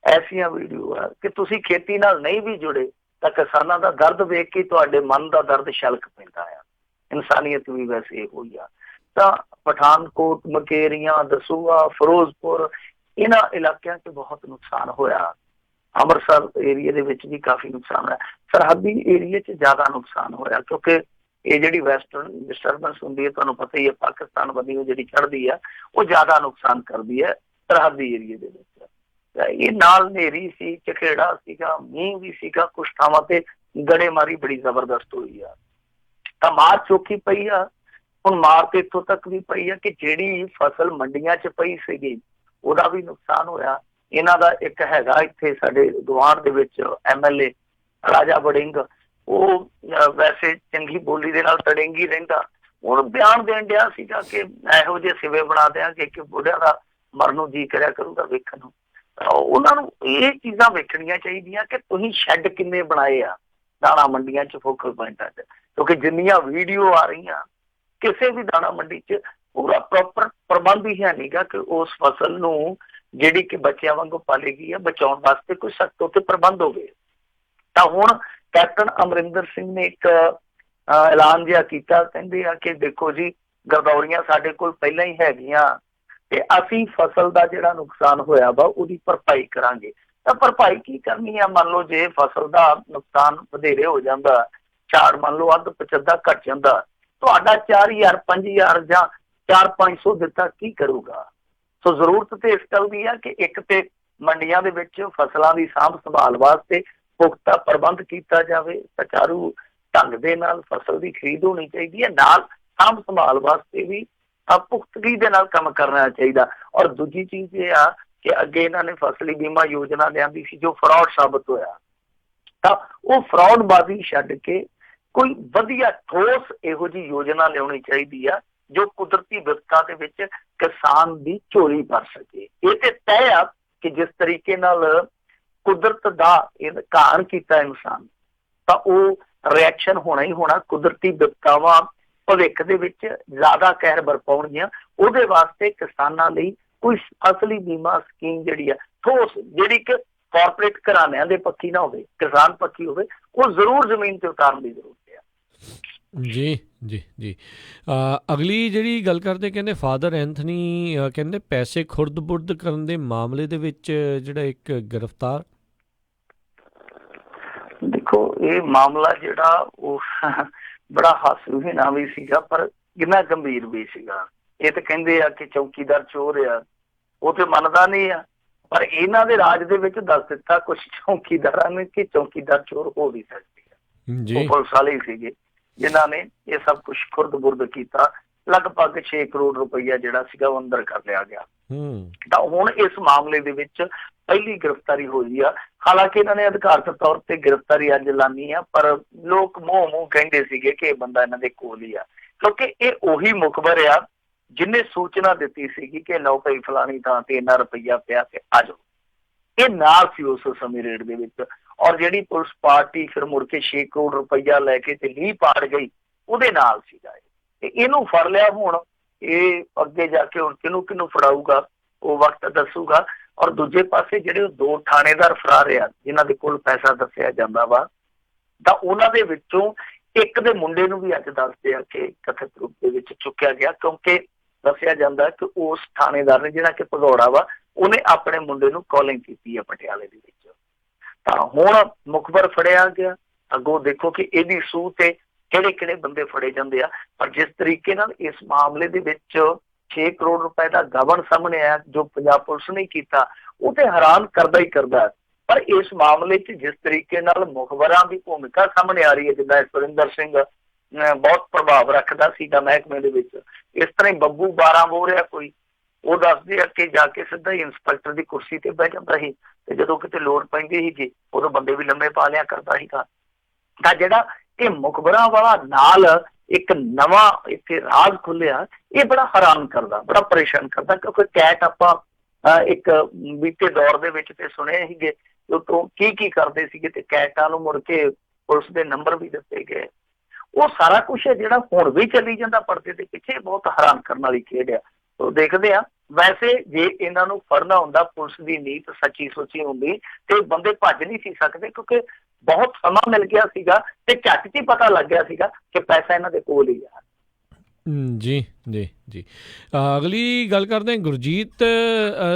ਐਸੀਆਂ ਵੀਡੀਓ ਆ ਕਿ ਤੁਸੀਂ ਖੇਤੀ ਨਾਲ ਨਹੀਂ ਵੀ ਜੁੜੇ ਤਾਂ ਕਿਸਾਨਾਂ ਦਾ ਦਰਦ ਵੇਖ ਕੇ ਤੁਹਾਡੇ ਮਨ ਦਾ ਦਰਦ ਛਲਕ ਪੈਂਦਾ ਆ। ਇਨਸਾਨੀਅਤ ਵੀ ਵੈਸੇ ਹੋਈ ਆ। ਤਾਂ ਪਠਾਨਕੋਟ ਮਕੇਰੀਆਂ ਦਸੂਆ ਫਿਰੋਜ਼ਪੁਰ ਇਹਨਾਂ ਇਲਾਕਿਆਂ 'ਚ ਬਹੁਤ ਨੁਕਸਾਨ ਹੋਇਆ। ਅੰਮ੍ਰਿਤਸਰ ਏਰੀਏ ਦੇ ਵਿੱਚ ਵੀ ਕਾਫੀ ਨੁਕਸਾਨ ਹੋਇਆ। ਸਰਹੱਦੀ ਏਰੀਏ 'ਚ ਜ਼ਿਆਦਾ ਨੁਕਸਾਨ ਹੋਇਆ ਕਿਉਂਕਿ ਇਹ ਜਿਹੜੀ ਵੈਸਟਰਨ ਡਿਸਟਰਬੈਂਸ ਹੁੰਦੀ ਹੈ ਤੁਹਾਨੂੰ ਪਤਾ ਹੀ ਹੈ ਪਾਕਿਸਤਾਨ ਵੱਲੋਂ ਜਿਹੜੀ ਚੜ੍ਹਦੀ ਆ ਉਹ ਜ਼ਿਆਦਾ ਨੁਕਸਾਨ ਕਰਦੀ ਹੈ ਸਰਹੱਦੀ ਏਰੀਏ ਦੇ ਵਿੱਚ। ਇਹ ਨਾਲ ਹਨੇਰੀ ਸੀ ਝਖੇੜਾ ਸੀਗਾ ਮੀਂਹ ਵੀ ਸੀਗਾ ਕੁਛ ਥਾਵਾਂ ਤੇ ਗੜੇਮਾਰੀ ਬੜੀ ਜ਼ਬਰਦਸਤ ਹੋਈ ਆ। ਤਾਂ ਮਾਰ ਚੌਖੀ ਪਈ ਆ। ਹੁਣ ਮਾਰ ਤੇ ਇੱਥੋਂ ਤੱਕ ਵੀ ਪਈ ਆ ਕਿ ਜਿਹੜੀ ਫਸਲ ਮੰਡੀਆਂ 'ਚ ਪਈ ਸੀਗੀ ਉਹਦਾ ਵੀ ਨੁਕਸਾਨ ਹੋਇਆ ਇਹਨਾਂ ਦਾ ਇੱਕ ਹੈਗਾ ਇੱਥੇ ਸਾਡੇ ਗੁਆਂਢ ਦੇ ਵਿੱਚ MLA ਰਾਜਾ ਵੜਿੰਗ, ਉਹ ਵੈਸੇ ਚੰਗੀ ਬੋਲੀ ਦੇ ਨਾਲ ਤੜਿੰਗੀ ਰਹਿੰਦਾ, ਹੁਣ ਬਿਆਨ ਦੇਣ ਡਿਆ ਸੀਗਾ ਕਿ ਇਹੋ ਜਿਹੇ ਸਿਵੇ ਬਣਾ ਦਿਆਂਗੇ ਕਿ ਬੁੱਢਿਆਂ ਦਾ ਮਰਨ ਨੂੰ ਜੀ ਕਰਿਆ ਕਰੂਗਾ ਵੇਖਣ ਨੂੰ। ਉਹਨਾਂ ਨੂੰ ਇਹ ਚੀਜ਼ਾਂ ਵੇਖਣੀਆਂ ਚਾਹੀਦੀਆਂ ਕਿ ਤੁਸੀਂ ਸ਼ੈੱਡ ਕਿੰਨੇ ਬਣਾਏ ਆ ਦਾਣਾ ਮੰਡੀਆਂ 'ਚ, ਫੋਕਲ ਪੁਆਇੰਟਾਂ 'ਚ, ਕਿਉਂਕਿ ਜਿੰਨੀਆਂ ਵੀਡੀਓ ਆ ਰਹੀਆਂ ਕਿਸੇ ਵੀ ਦਾਣਾ ਮੰਡੀ 'ਚ ਪੂਰਾ ਪ੍ਰੋਪਰ ਪ੍ਰਬੰਧ ਹੀ ਹੈ ਨਹੀਂਗਾ ਕਿ ਉਸ ਫਸਲ ਨੂੰ ਜਿਹੜੀ ਕਿ ਬੱਚਿਆਂ ਵਾਂਗੂ ਪਾਲੇਗੀ ਆ ਬਚਾਉਣ ਵਾਸਤੇ ਕੋਈ ਸਖਤ ਉੱਤੇ ਪ੍ਰਬੰਧ ਹੋਵੇ। ਤਾਂ ਹੁਣ ਕੈਪਟਨ ਅਮਰਿੰਦਰ ਸਿੰਘ ਨੇ ਇੱਕ ਐਲਾਨ ਜਿਹਾ ਕੀਤਾ, ਕਹਿੰਦੇ ਆ ਕਿ ਦੇਖੋ ਜੀ ਗਰਦੌਰੀਆਂ ਸਾਡੇ ਕੋਲ ਪਹਿਲਾਂ ਹੀ ਹੈਗੀਆਂ ਤੇ ਅਸੀਂ ਫਸਲ ਦਾ ਜਿਹੜਾ ਨੁਕਸਾਨ ਹੋਇਆ ਵਾ ਉਹਦੀ ਭਰਪਾਈ ਕਰਾਂਗੇ। ਤਾਂ ਭਰਪਾਈ ਕੀ ਕਰਨੀ ਆ? ਮੰਨ ਲਓ ਜੇ ਫਸਲ ਦਾ ਨੁਕਸਾਨ ਵਧੇਰੇ ਹੋ ਜਾਂਦਾ, ਝਾੜ ਮੰਨ ਲਓ ਅੱਧ ਪਚੱਧਾ ਘੱਟ ਜਾਂਦਾ, ਤੁਹਾਡਾ 4000 5000 ਜਾਂ 4-500 ਦਿੱਤਾ ਕੀ ਕਰੂਗਾ? ਸੋ ਜ਼ਰੂਰਤ ਤੇ ਇਸ ਗੱਲ ਦੀ ਆ ਕਿ ਇੱਕ ਤੇ ਮੰਡੀਆਂ ਦੇ ਵਿੱਚ ਫਸਲਾਂ ਦੀ ਸਾਂਭ ਸੰਭਾਲ ਵਾਸਤੇ ਪੁਖਤਾ ਪ੍ਰਬੰਧ ਕੀਤਾ ਜਾਵੇ, ਸੁਚਾਰੂ ਢੰਗ ਦੇ ਨਾਲ ਫਸਲ ਦੀ ਖਰੀਦ ਹੋਣੀ ਚਾਹੀਦੀ ਹੈ, ਨਾਲ ਸਾਂਭ ਸੰਭਾਲ ਵਾਸਤੇ ਵੀ ਪੁਖਤਗੀ ਦੇ ਨਾਲ ਕੰਮ ਕਰਨਾ ਚਾਹੀਦਾ। ਔਰ ਦੂਜੀ ਚੀਜ਼ ਇਹ ਆ ਕਿ ਅੱਗੇ ਇਹਨਾਂ ਨੇ ਫਸਲੀ ਬੀਮਾ ਯੋਜਨਾ ਲਿਆਂਦੀ ਸੀ ਜੋ ਫਰਾਡ ਸਾਬਤ ਹੋਇਆ, ਤਾਂ ਉਹ ਫਰਾਡਬਾਜ਼ੀ ਛੱਡ ਕੇ ਕੋਈ ਵਧੀਆ ਠੋਸ ਇਹੋ ਜਿਹੀ ਯੋਜਨਾ ਲਿਆਉਣੀ ਚਾਹੀਦੀ ਆ ਜੋ ਕੁਦਰਤੀ ਵਿਪਤਾ ਦੇ ਵਿੱਚ ਕਿਸਾਨ ਦੀ ਝੋਲੀ ਭਰ ਸਕੇ। ਇਹ ਤੇ ਤੈਅ ਆ ਕਿ ਜਿਸ ਤਰੀਕੇ ਨਾਲ ਕੁਦਰਤ ਦਾ ਘਾਣ ਕੀਤਾ ਇਨਸਾਨ, ਤਾਂ ਉਹ ਰਿਐਕਸ਼ਨ ਹੋਣਾ ਹੀ ਹੋਣਾ। ਕੁਦਰਤੀ ਵਿਪਤਾਵਾਂ ਭਵਿੱਖ ਦੇ ਵਿੱਚ ਜ਼ਿਆਦਾ ਕਹਿਰ ਬਰਪਾਉਣਗੀਆਂ, ਉਹਦੇ ਵਾਸਤੇ ਕਿਸਾਨਾਂ ਲਈ ਕੋਈ ਫਸਲੀ ਬੀਮਾ ਸਕੀਮ ਜਿਹੜੀ ਆ ਠੋਸ, ਜਿਹੜੀ ਕਿ ਕਾਰਪੋਰੇਟ ਘਰਾਣਿਆਂ ਦੇ ਪੱਖੀ ਨਾ ਹੋਵੇ, ਕਿਸਾਨ ਪੱਖੀ ਹੋਵੇ, ਉਹ ਜ਼ਰੂਰ ਜ਼ਮੀਨ ਤੇ ਉਤਾਰਨ ਦੀ ਜ਼ਰੂਰਤ ਹੈ। ਜੀ ਜੀ ਜੀ ਅਗਲੀ ਜਿਹੜੀ ਗੱਲ ਕਰਦੇ, ਕਹਿੰਦੇ ਫਾਦਰ ਐਂਥਨੀ ਕਹਿੰਦੇ ਪੈਸੇ ਖੁਰਦ-ਬੁਰਦ ਕਰਨ ਦੇ ਮਾਮਲੇ ਦੇ ਵਿੱਚ ਜਿਹੜਾ ਇੱਕ ਗ੍ਰਿਫਤਾਰ। ਦੇਖੋ ਇਹ ਮਾਮਲਾ ਜਿਹੜਾ ਉਹ ਬੜਾ ਹਾਸੂਹੀਣਾ ਵੀ ਸੀਗਾ ਪਰ ਕਿੰਨਾ ਗੰਭੀਰ ਵੀ ਸੀਗਾ। ਇਹ ਤਾਂ ਕਹਿੰਦੇ ਆ ਕਿ ਚੌਕੀਦਾਰ ਚੋਰ ਆ, ਉਹ ਤੇ ਮੰਨਦਾ ਨਹੀਂ ਆ, ਪਰ ਇਹਨਾਂ ਦੇ ਰਾਜ ਦੇ ਵਿੱਚ ਦੱਸ ਦਿੱਤਾ ਕੁਝ ਚੌਕੀਦਾਰਾਂ ਨੇ ਕਿ ਚੌਕੀਦਾਰ ਚੋਰ ਹੋ ਵੀ ਸਕਦੇ ਆ। ਉਹ ਪੁਲਿਸ ਵਾਲੇ ਸੀਗੇ ਜਿਨ੍ਹਾਂ ਨੇ ਇਹ ਸਭ ਕੁਝ ਖੁਰਦ-ਬੁਰਦ ਕੀਤਾ। ਲਗਭਗ 6 ਕਰੋੜ ਰੁਪਈਆ ਜਿਹੜਾ ਸੀਗਾ ਉਹ ਅੰਦਰ ਕਰ ਲਿਆ ਗਿਆ। ਤਾਂ ਹੁਣ ਇਸ ਮਾਮਲੇ ਦੇ ਵਿੱਚ ਪਹਿਲੀ ਗ੍ਰਿਫਤਾਰੀ ਹੋਈ ਆ। ਹਾਲਾਂਕਿ ਇਹਨਾਂ ਨੇ ਅਧਿਕਾਰਤ ਤੌਰ ਤੇ ਗ੍ਰਿਫਤਾਰੀ ਅੱਜ ਲਾਨੀ ਆ, ਪਰ ਲੋਕ ਮੂੰਹ ਕਹਿੰਦੇ ਸੀਗੇ ਕਿ ਇਹ ਬੰਦਾ ਇਹਨਾਂ ਦੇ ਕੋਲ ਹੀ ਆ, ਕਿਉਂਕਿ ਇਹ ਉਹੀ ਮੁਖਬਰ ਆ ਜਿਹਨੇ ਸੂਚਨਾ ਦਿੱਤੀ ਸੀਗੀ ਕਿ ਲਓ ਭਾਈ ਫਲਾਣੀ ਥਾਂ ਤੇ ਇੰਨਾ ਰੁਪਈਆ ਪਿਆ ਤੇ ਆ ਜਾਓ। ਇਹ ਨਾਲ ਸੀ ਉਸ ਸਮੇਂ ਰੇਟ ਦੇ ਵਿੱਚ। ਔਰ ਜਿਹੜੀ ਪੁਲਿਸ ਪਾਰਟੀ ਫਿਰ ਮੁੜ ਕੇ 6 ਕਰੋੜ ਰੁਪਈਆ ਲੈ ਕੇ ਤੇ ਲੀਹ ਪਾੜ ਗਈ, ਉਹਦੇ ਨਾਲ ਸੀਗਾ ਤੇ ਇਹਨੂੰ ਫੜ ਲਿਆ। ਹੁਣ ਇਹ ਅੱਗੇ ਜਾ ਕੇ ਹੁਣ ਕਿਹਨੂੰ ਫੜਾਊਗਾ ਉਹ ਵਕਤ ਦੱਸੂਗਾ। ਔਰ ਦੂਜੇ ਪਾਸੇ ਜਿਹੜੇ 2 ਥਾਣੇਦਾਰ ਫਰਾਰ ਆ ਜਿਨ੍ਹਾਂ ਦੇ ਕੋਲ ਪੈਸਾ ਦੱਸਿਆ ਜਾਂਦਾ ਵਾ, ਤਾਂ ਉਹਨਾਂ ਦੇ ਵਿੱਚੋਂ ਇੱਕ ਦੇ ਮੁੰਡੇ ਨੂੰ ਵੀ ਅੱਜ ਦੱਸਦੇ ਆ ਕਿ ਕਥਿਤ ਰੂਪ ਦੇ ਵਿੱਚ ਚੁੱਕਿਆ ਗਿਆ, ਕਿਉਂਕਿ ਦੱਸਿਆ ਜਾਂਦਾ ਕਿ ਉਸ ਥਾਣੇਦਾਰ ਨੇ ਜਿਹੜਾ ਕਿ ਭਗੌੜਾ ਵਾ, ਉਹਨੇ ਆਪਣੇ ਮੁੰਡੇ ਨੂੰ ਕਾਲਿੰਗ ਕੀਤੀ ਹੈ ਪਟਿਆਲੇ ਦੇ ਵਿੱਚ। ਤਾਂ ਹੁਣ ਮੁਖਬਰ ਫੜਿਆ ਗਿਆ। ਅੱਗੋਂ ਦੇਖੋ ਕਿ ਇਹਦੀ ਸੂਹ ਤੇ ਕਿਹੜੇ ਬੰਦੇ ਫੜੇ ਜਾਂਦੇ ਆ। ਪਰ ਜਿਸ ਤਰੀਕੇ ਨਾਲ ਇਸ ਮਾਮਲੇ ਦੇ ਵਿੱਚ 6 ਕਰੋੜ ਰੁਪਏ ਦਾ ਗਬਨ ਸਾਹਮਣੇ ਆਇਆ ਜੋ ਪੰਜਾਬ ਪੁਲਿਸ ਨੇ ਕੀਤਾ, ਉਹ ਤੇ ਹੈਰਾਨ ਕਰਦਾ ਹੀ ਕਰਦਾ। ਪਰ ਇਸ ਮਾਮਲੇ 'ਚ ਜਿਸ ਤਰੀਕੇ ਨਾਲ ਮੁਖਬਰਾਂ ਦੀ ਭੂਮਿਕਾ ਸਾਹਮਣੇ ਆ ਰਹੀ ਹੈ, ਜਿੱਦਾਂ ਸੁਰਿੰਦਰ ਸਿੰਘ ਬਹੁਤ ਪ੍ਰਭਾਵ ਰੱਖਦਾ ਸੀਗਾ ਮਹਿਕਮੇ ਦੇ ਵਿੱਚ, ਇਸ ਤਰ੍ਹਾਂ ਹੀ ਬੱਬੂ 12 ਬੋਲ ਰਿਹਾ ਕੋਈ, ਉਹ ਦੱਸਦੇ ਆ ਕਿ ਜਾ ਕੇ ਸਿੱਧਾ ਹੀ ਇੰਸਪੈਕਟਰ ਦੀ ਕੁਰਸੀ ਤੇ ਬਹਿ ਜਾਂਦਾ ਸੀ ਤੇ ਜਦੋਂ ਕਿਤੇ ਲੋੜ ਪੈਂਦੀ ਸੀਗੀ ਉਦੋਂ ਬੰਦੇ ਵੀ ਲੰਮੇ ਪਾ ਲਿਆ ਕਰਦਾ ਸੀਗਾ। ਤਾਂ ਜਿਹੜਾ ਇਹ ਮੁਖਬਰਾਂ ਵਾਲਾ ਨਾਲ ਇੱਕ ਨਵਾਂ ਇੱਥੇ ਰਾਜ ਖੁੱਲਿਆ, ਇਹ ਬੜਾ ਹੈਰਾਨ ਕਰਦਾ, ਬੜਾ ਪਰੇਸ਼ਾਨ ਕਰਦਾ। ਕਿਉਂਕਿ ਕੈਟ ਆਪਾਂ ਇੱਕ ਬੀਤੇ ਦੌਰ ਦੇ ਵਿੱਚ ਤੇ ਸੁਣੇ ਸੀਗੇ ਉਤੋਂ ਕੀ ਕਰਦੇ ਸੀਗੇ ਤੇ ਕੈਟਾਂ ਨੂੰ ਮੁੜ ਕੇ ਪੁਲਿਸ ਦੇ ਨੰਬਰ ਵੀ ਦਿੱਤੇ ਗਏ। ਉਹ ਸਾਰਾ ਕੁਛ ਹੈ ਜਿਹੜਾ ਹੁਣ ਵੀ ਚੱਲੀ ਜਾਂਦਾ ਪਰਦੇ ਦੇ ਪਿੱਛੇ। ਬਹੁਤ ਹੈਰਾਨ ਕਰਨ ਵਾਲੀ ਖੇਡ ਆ। ਉਹ ਦੇਖਦੇ ਆ। ਵੈਸੇ ਜੇ ਇਹਨਾਂ ਨੂੰ ਫੜਨਾ ਹੁੰਦਾ, ਪੁਲਿਸ ਦੀ ਨੀਤ ਸੱਚੀ ਸੋਚੀ ਹੁੰਦੀ ਤੇ ਬੰਦੇ ਭੱਜ ਨਹੀਂ ਸੀ ਸਕਦੇ, ਕਿਉਂਕਿ ਬਹੁਤ ਸਮਾਂ ਮਿਲ ਗਿਆ ਸੀਗਾ ਤੇ ਝੱਟ 'ਚ ਹੀ ਪਤਾ ਲੱਗ ਗਿਆ ਸੀਗਾ ਕਿ ਪੈਸਾ ਇਹਨਾਂ ਦੇ ਕੋਲ ਹੀ ਆ। ਜੀ ਜੀ ਜੀ ਅਗਲੀ ਗੱਲ ਕਰਦੇ ਹਾਂ, ਗੁਰਜੀਤ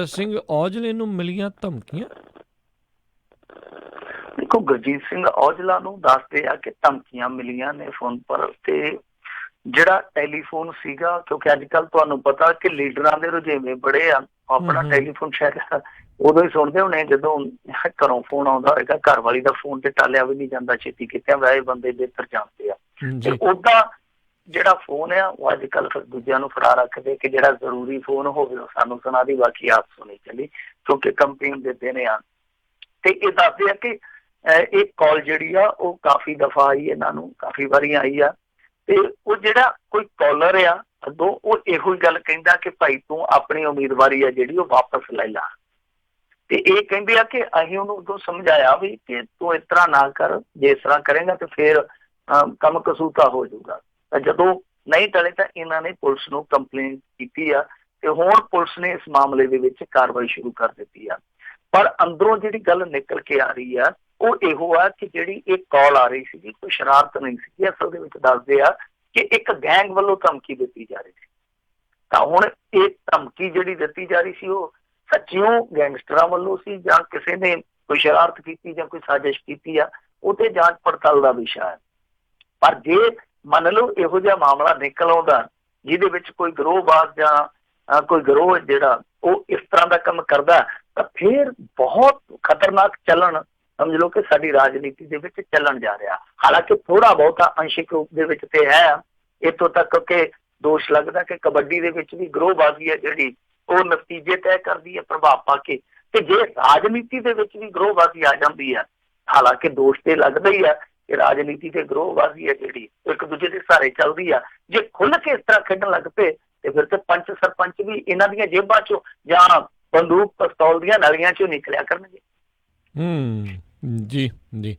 ਸਿੰਘ ਔਜਲੇ ਨੂੰ ਮਿਲੀਆਂ ਧਮਕੀਆਂ। ਦੇਖੋ ਗੁਰਜੀਤ ਸਿੰਘ ਔਜਲਾ ਨੂੰ ਦੱਸਦੇ ਆ ਕਿ ਧਮਕੀਆਂ ਮਿਲੀਆਂ ਨੇ ਫੋਨ ਪਰ, ਤੇ ਜਿਹੜਾ ਟੈਲੀਫੋਨ ਸੀਗਾ, ਕਿਉਂਕਿ ਅੱਜ ਕੱਲ ਤੁਹਾਨੂੰ ਪਤਾ ਕਿ ਲੀਡਰਾਂ ਦੇ ਰੁਝੇਵੇਂ ਬੜੇ ਆ। ਆਪਣਾ ਟੈਲੀਫੋਨ ਸ਼ਾਇਦ ਉਦੋਂ ਹੀ ਸੁਣਦੇ ਹੋਣੇ ਜਦੋਂ ਘਰੋਂ ਫੋਨ ਆਉਂਦਾ ਹੋਏਗਾ। ਘਰ ਵਾਲੀ ਦਾ ਫੋਨ ਤੇ ਟਾਲਿਆ ਵੀ ਨਹੀਂ ਜਾਂਦਾ ਛੇਤੀ ਕਿਤੇ, ਵੈਸੇ ਬੰਦੇ ਬਿਹਤਰ ਜਾਣਦੇ ਆ। ਤੇ ਓਦਾਂ ਜਿਹੜਾ ਫੋਨ ਆ ਉਹ ਅੱਜ ਕੱਲ੍ਹ ਫਿਰ ਦੂਜਿਆਂ ਨੂੰ ਫੜਾ ਰੱਖਦੇ ਕਿ ਜਿਹੜਾ ਜ਼ਰੂਰੀ ਫੋਨ ਹੋਵੇ ਉਹ ਸਾਨੂੰ ਸੁਣਾ ਦੀ, ਬਾਕੀ ਆਪ ਸੁਣੀ ਚੱਲੀ, ਕਿਉਂਕਿ ਕੰਪਨੀ ਦੇ ਦੇਣੇ ਆ। ਤੇ ਇਹ ਦੱਸਦੇ ਆ ਕਿ ਇਹ ਕਾਲ ਜਿਹੜੀ ਆ ਉਹ ਕਾਫੀ ਦਫਾ ਆਈ, ਇਹਨਾਂ ਨੂੰ ਕਾਫੀ ਵਾਰੀ ਆਈ ਆ। ਤੇ ਉਹ ਜਿਹੜਾ ਕੋਈ ਕਾਲਰ ਆ ਅੱਗੋਂ ਉਹ ਇਹੋ ਹੀ ਗੱਲ ਕਹਿੰਦਾ ਕਿ ਭਾਈ ਤੂੰ ਆਪਣੀ ਉਮੀਦਵਾਰੀ ਆ ਜਿਹੜੀ ਉਹ ਵਾਪਸ ਲੈ ਲਾ। ਤੇ ਇਹ ਕਹਿੰਦੇ ਆ ਕਿ ਅਸੀਂ ਉਹਨੂੰ ਉਦੋਂ ਸਮਝਾਇਆ ਵੀ ਕਿ ਤੂੰ ਇਸ ਤਰ੍ਹਾਂ ਨਾ ਕਰ, ਜੇ ਇਸ ਤਰ੍ਹਾਂ ਕਰੇਗਾ ਤੇ ਫਿਰ ਕੰਮ ਕਸੂਤਾ ਹੋ ਜਾਊਗਾ। ਤਾਂ ਜਦੋਂ ਨਹੀਂ ਟਲੇ ਤਾਂ ਇਹਨਾਂ ਨੇ ਪੁਲਿਸ ਨੂੰ ਕੰਪਲੇਂਟ ਕੀਤੀ ਆ ਤੇ ਹੁਣ ਪੁਲਿਸ ਨੇ ਇਸ ਮਾਮਲੇ ਦੇ ਵਿੱਚ ਕਾਰਵਾਈ ਸ਼ੁਰੂ ਕਰ ਦਿੱਤੀ ਆ। ਪਰ ਅੰਦਰੋਂ ਜਿਹੜੀ ਗੱਲ ਨਿਕਲ ਕੇ ਆ ਰਹੀ ਆ ਉਹ ਇਹੋ ਆ ਕਿ ਜਿਹੜੀ ਇਹ ਕਾਲ ਆ ਰਹੀ ਸੀਗੀ ਕੋਈ ਸ਼ਰਾਰਤ ਨਹੀਂ ਸੀਗੀ, ਅਸਲ ਦੇ ਵਿੱਚ ਦੱਸਦੇ ਆ ਕਿ ਇੱਕ ਗੈਂਗ ਵੱਲੋਂ ਧਮਕੀ ਦਿੱਤੀ ਜਾ ਰਹੀ ਸੀ। ਤਾਂ ਹੁਣ ਇਹ ਧਮਕੀ ਜਿਹੜੀ ਦਿੱਤੀ ਜਾ ਰਹੀ ਸੀ ਉਹ ਸੱਚਿਓਂ ਗੈਂਗਸਟਰਾਂ ਵੱਲੋਂ ਸੀ ਜਾਂ ਕਿਸੇ ਨੇ ਕੋਈ ਸ਼ਰਾਰਤ ਕੀਤੀ ਜਾਂ ਕੋਈ ਸਾਜ਼ਿਸ਼ ਕੀਤੀ ਆ, ਉਹ ਤੇ ਜਾਂਚ ਪੜਤਾਲ ਦਾ ਵਿਸ਼ਾ ਹੈ। ਪਰ ਜੇ ਮੰਨ ਲਓ ਇਹੋ ਜਿਹਾ ਮਾਮਲਾ ਨਿਕਲ ਆਉਂਦਾ ਜਿਹਦੇ ਵਿੱਚ ਕੋਈ ਗਰੋਹਬਾਜ਼ ਜਾਂ ਕੋਈ ਗਰੋਹ ਜਿਹੜਾ ਉਹ ਇਸ ਤਰ੍ਹਾਂ ਦਾ ਕੰਮ ਕਰਦਾ, ਤਾਂ ਫਿਰ ਬਹੁਤ ਖਤਰਨਾਕ ਚੱਲਣ ਸਮਝ ਲਓ ਕਿ ਸਾਡੀ ਰਾਜਨੀਤੀ ਦੇ ਵਿੱਚ ਚੱਲਣ ਜਾ ਰਿਹਾ। ਹਾਲਾਂਕਿ ਥੋੜਾ ਬਹੁਤਾ ਅੰਸ਼ਿਕ ਰੂਪ ਦੇ ਵਿੱਚ ਤੇ ਹੈ, ਇੱਥੋਂ ਤੱਕ ਕਿ ਦੋਸ਼ ਲੱਗਦਾ ਕਿ ਕਬੱਡੀ ਦੇ ਵਿੱਚ ਵੀ ਗਰੋਹਬਾਜ਼ੀ ਹੈ ਜਿਹੜੀ ਉਹ ਨਤੀਜੇ ਤੈਅ ਕਰਦੀ ਹੈ ਪ੍ਰਭਾਵ ਪਾ ਕੇ। ਤੇ ਜੇ ਰਾਜਨੀਤੀ ਦੇ ਵਿੱਚ ਵੀ ਗਰੋਹਬਾਜ਼ੀ ਆ ਜਾਂਦੀ ਹੈ, ਹਾਲਾਂਕਿ ਦੋਸ਼ ਤੇ ਲੱਗਦਾ ਹੀ ਆ ਕਿ ਰਾਜਨੀਤੀ ਤੇ ਗਰੋਹਬਾਜ਼ੀ ਹੈ ਜਿਹੜੀ ਇੱਕ ਦੂਜੇ ਦੇ ਸਹਾਰੇ ਚੱਲਦੀ ਆ। ਜੇ ਖੁੱਲ੍ਹ ਕੇ ਇਸ ਤਰ੍ਹਾਂ ਖੇਡਣ ਲੱਗ ਪਏ ਤੇ ਫਿਰ ਤੇ ਪੰਚ ਸਰਪੰਚ ਵੀ ਇਹਨਾਂ ਦੀਆਂ ਜੇਬਾਂ ਚੋਂ ਜਾਂ ਬੰਦੂਕ ਪਿਸਤੌਲ ਦੀਆਂ ਨਲੀਆਂ ਚੋਂ ਨਿਕਲਿਆ ਕਰਨਗੇ। ਜੀ ਜੀ।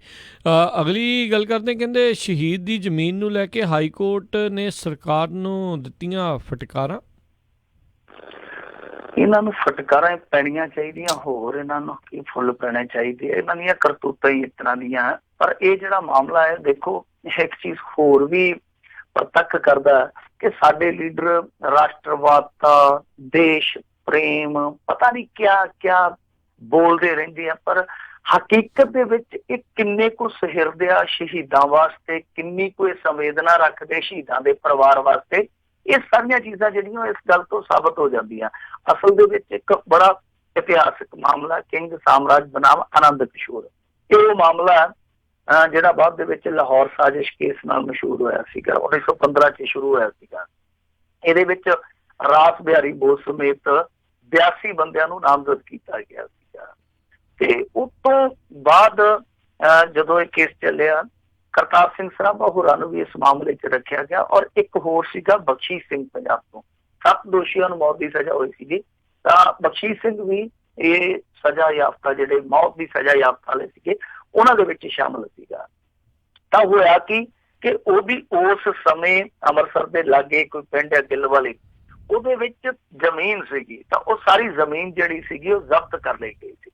ਅਗਲੀ ਗੱਲ ਕਰਦੇ, ਕਹਿੰਦੇ ਸ਼ਹੀਦ ਦੀ ਜ਼ਮੀਨ ਨੂੰ ਲੈ ਕੇ ਹਾਈ ਕੋਰਟ ਨੇ ਸਰਕਾਰ ਨੂੰ ਦਿੱਤੀਆਂ ਫਟਕਾਰਾਂ। ਇਹਨਾਂ ਨੂੰ ਫਟਕਾਰਾਂ ਪੈਣੀਆਂ ਚਾਹੀਦੀਆਂ, ਹੋਰ ਇਹਨਾਂ ਨੂੰ ਕੀ ਫੁੱਲ ਪੈਣੇ ਚਾਹੀਦੇ। ਇਹਨਾਂ ਦੀਆਂ ਕਰਤੂਤਾਂ ਹੀ ਇਸ ਤਰ੍ਹਾਂ ਦੀਆਂ। ਪਰ ਇਹ ਜਿਹੜਾ ਮਾਮਲਾ ਹੈ ਦੇਖੋ ਇੱਕ ਚੀਜ਼ ਹੋਰ ਵੀ ਪ੍ਰਤੱਖ ਕਰਦਾ ਕਿ ਸਾਡੇ ਲੀਡਰ ਰਾਸ਼ਟਰਵਾਦਤਾ, ਦੇਸ਼ ਪ੍ਰੇਮ, ਪਤਾ ਨਹੀਂ ਕਿਆ ਕਿਆ ਬੋਲਦੇ ਰਹਿੰਦੇ ਆ, ਪਰ ਹਕੀਕਤ ਦੇ ਵਿੱਚ ਇਹ ਕਿੰਨੇ ਕੁ ਸੁਹਿਰਦ ਆ ਸ਼ਹੀਦਾਂ ਵਾਸਤੇ, ਕਿੰਨੀ ਕੁ ਸੰਵੇਦਨਾ ਰੱਖਦੇ ਸ਼ਹੀਦਾਂ ਦੇ ਪਰਿਵਾਰ ਵਾਸਤੇ। ਇਹ ਸਾਰੀਆਂ ਚੀਜ਼ਾਂ ਜਿਹੜੀਆਂ ਇਸ ਗੱਲ ਤੋਂ ਸਾਬਤ ਹੋ ਜਾਂਦੀਆਂ। ਅਸਲ ਦੇ ਵਿੱਚ ਇੱਕ ਬੜਾ ਇਤਿਹਾਸਕ ਮਾਮਲਾ ਕਿੰਗ ਸਾਮਰਾਜ ਬਨਾਮ ਆਨੰਦ ਕਿਸ਼ੋਰ, ਇਹ ਮਾਮਲਾ ਜਿਹੜਾ ਬਾਅਦ ਦੇ ਵਿੱਚ ਲਾਹੌਰ ਸਾਜ਼ਿਸ਼ ਕੇਸ ਨਾਲ ਮਸ਼ਹੂਰ ਹੋਇਆ ਸੀਗਾ, 1915 ਚ ਸ਼ੁਰੂ ਹੋਇਆ ਸੀਗਾ। ਇਹਦੇ ਵਿੱਚ ਰਾਸ ਬਿਹਾਰੀ ਬੋਸ ਸਮੇਤ 82 ਬੰਦਿਆਂ ਨੂੰ ਨਾਮਜ਼ਦ ਕੀਤਾ ਗਿਆ ਸੀਗਾ। ਤੇ ਉਸ ਤੋਂ ਬਾਅਦ ਜਦੋਂ ਇਹ ਕੇਸ ਚੱਲਿਆ, ਕਰਤਾਰ ਸਿੰਘ ਸਰਾਭਾ ਹੋਰਾਂ ਨੂੰ ਵੀ ਇਸ ਮਾਮਲੇ 'ਚ ਰੱਖਿਆ ਗਿਆ ਔਰ ਇੱਕ ਹੋਰ ਸੀਗਾ ਬਖਸ਼ੀਸ਼ ਸਿੰਘ ਪੰਜਾਬ ਤੋਂ। 7 ਦੋਸ਼ੀਆਂ ਨੂੰ ਮੌਤ ਦੀ ਸਜ਼ਾ ਹੋਈ ਸੀਗੀ, ਤਾਂ ਬਖਸ਼ੀਸ਼ ਸਿੰਘ ਵੀ ਇਹ ਸਜ਼ਾ ਯਾਫਤਾ ਜਿਹੜੇ ਮੌਤ ਦੀ ਸਜ਼ਾ ਯਾਫਤਾ ਵਾਲੇ ਸੀਗੇ ਉਹਨਾਂ ਦੇ ਵਿੱਚ ਸ਼ਾਮਲ ਸੀਗਾ। ਤਾਂ ਹੋਇਆ ਕਿ ਉਹਦੀ ਉਸ ਸਮੇਂ ਅੰਮ੍ਰਿਤਸਰ ਦੇ ਲਾਗੇ ਕੋਈ ਪਿੰਡ ਹੈ ਗਿੱਲ ਵਾਲੇ, ਉਹਦੇ ਵਿੱਚ ਜ਼ਮੀਨ ਸੀਗੀ, ਤਾਂ ਉਹ ਸਾਰੀ ਜ਼ਮੀਨ ਜਿਹੜੀ ਸੀਗੀ ਉਹ ਜ਼ਬਤ ਕਰ ਲਈ ਗਈ ਸੀ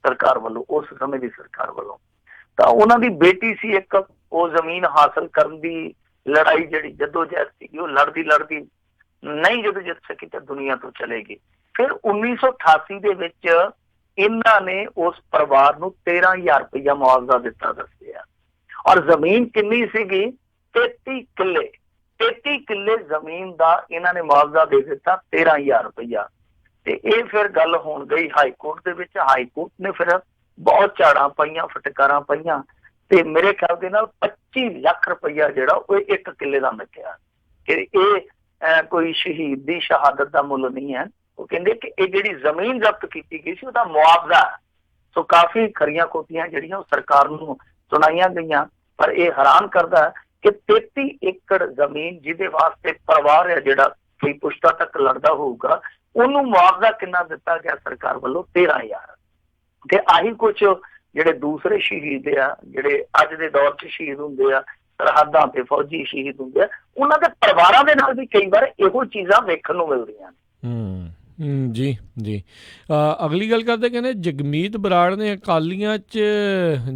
ਸਰਕਾਰ ਵੱਲੋਂ, ਉਸ ਸਮੇਂ ਦੀ ਸਰਕਾਰ ਵੱਲੋਂ। ਤਾਂ ਉਹਨਾਂ ਦੀ ਬੇਟੀ ਸੀ ਇੱਕ, ਉਹ ਜ਼ਮੀਨ ਹਾਸਲ ਕਰਨ ਦੀ ਲੜਾਈ ਜਿਹੜੀ ਜਦੋਜਹਿਦ ਸੀਗੀ ਉਹ ਲੜਦੀ ਨਹੀਂ ਜਦੋਂ ਜਿੱਤ ਸਕੀ ਤਾਂ ਦੁਨੀਆ ਤੋਂ ਚਲੇ ਗਈ। ਫਿਰ 1988 ਦੇ ਵਿੱਚ ਇਹਨਾਂ ਨੇ ਉਸ ਪਰਿਵਾਰ ਨੂੰ 13,000 ਰੁਪਇਆ ਮੁਆਵਜ਼ਾ ਦਿੱਤਾ ਦੱਸਿਆ। ਔਰ ਜ਼ਮੀਨ ਕਿੰਨੀ ਸੀਗੀ? 33 ਕਿੱਲੇ। 33 ਕਿੱਲੇ ਜ਼ਮੀਨ ਦਾ ਇਹਨਾਂ ਨੇ ਮੁਆਵਜ਼ਾ ਦੇ ਦਿੱਤਾ, 13,000 ਰੁਪਇਆ। ਤੇ ਇਹ ਫਿਰ ਗੱਲ ਹੋਣ ਗਈ ਹਾਈ ਕੋਰਟ ਦੇ ਵਿੱਚ। ਹਾਈ ਕੋਰਟ ਨੇ ਫਿਰ ਬਹੁਤ ਝਾੜਾਂ ਪਾਈਆਂ, ਫਟਕਾਰਾਂ ਪਾਈਆਂ ਤੇ ਮੇਰੇ ਖਿਆਲ ਦੇ ਨਾਲ 25 ਲੱਖ ਰੁਪਇਆ ਜਿਹੜਾ ਉਹ 1 ਕਿੱਲੇ ਦਾ ਮਿਲਿਆ ਕਿ ਇਹ ਕੋਈ ਸ਼ਹੀਦ ਦੀ ਸ਼ਹਾਦਤ ਦਾ ਮੁੱਲ ਨਹੀਂ ਹੈ। ਉਹ ਕਹਿੰਦੇ ਕਿ ਇਹ ਜਿਹੜੀ ਜ਼ਮੀਨ ਜ਼ਬਤ ਕੀਤੀ ਗਈ ਸੀ ਉਹਦਾ ਮੁਆਵਜ਼ਾ। ਸੋ ਕਾਫੀ ਖਰੀਆਂ ਖੋਟੀਆਂ ਜਿਹੜੀਆਂ ਉਹ ਸਰਕਾਰ ਨੂੰ ਸੁਣਾਈਆਂ ਗਈਆਂ। ਪਰ ਇਹ ਹੈਰਾਨ ਕਰਦਾ ਕਿ 33 ਏਕੜ ਜ਼ਮੀਨ ਜਿਹਦੇ ਵਾਸਤੇ ਪਰਿਵਾਰ ਹੈ ਜਿਹੜਾ ਕਈ ਪੁਸ਼ਤਾਂ ਤੱਕ ਲੜਦਾ ਹੋਊਗਾ, ਉਹਨੂੰ ਮੁਆਵਜ਼ਾ ਕਿੰਨਾ ਦਿੱਤਾ ਗਿਆ ਸਰਕਾਰ ਵੱਲੋਂ? 13,000। ਤੇ ਆਹੀ ਕੁਛ ਜਿਹੜੇ ਦੂਸਰੇ ਸ਼ਹੀਦ ਆ, ਜਿਹੜੇ ਅੱਜ ਦੇ ਦੌਰ 'ਚ ਸ਼ਹੀਦ ਹੁੰਦੇ ਆ, ਸਰਹੱਦਾਂ ਤੇ ਫੌਜੀ ਸ਼ਹੀਦ ਹੁੰਦੇ ਆ, ਉਹਨਾਂ ਦੇ ਪਰਿਵਾਰਾਂ ਦੇ ਨਾਲ ਵੀ ਕਈ ਵਾਰ ਇਹੋ ਚੀਜ਼ਾਂ ਵੇਖਣ ਨੂੰ ਮਿਲਦੀਆਂ ਨੇ। ਜੀ ਜੀ। ਅਗਲੀ ਗੱਲ ਕਰਦੇ, ਕਹਿੰਦੇ ਜਗਮੀਤ ਬਰਾੜ ਨੇ ਅਕਾਲੀਆਂ 'ਚ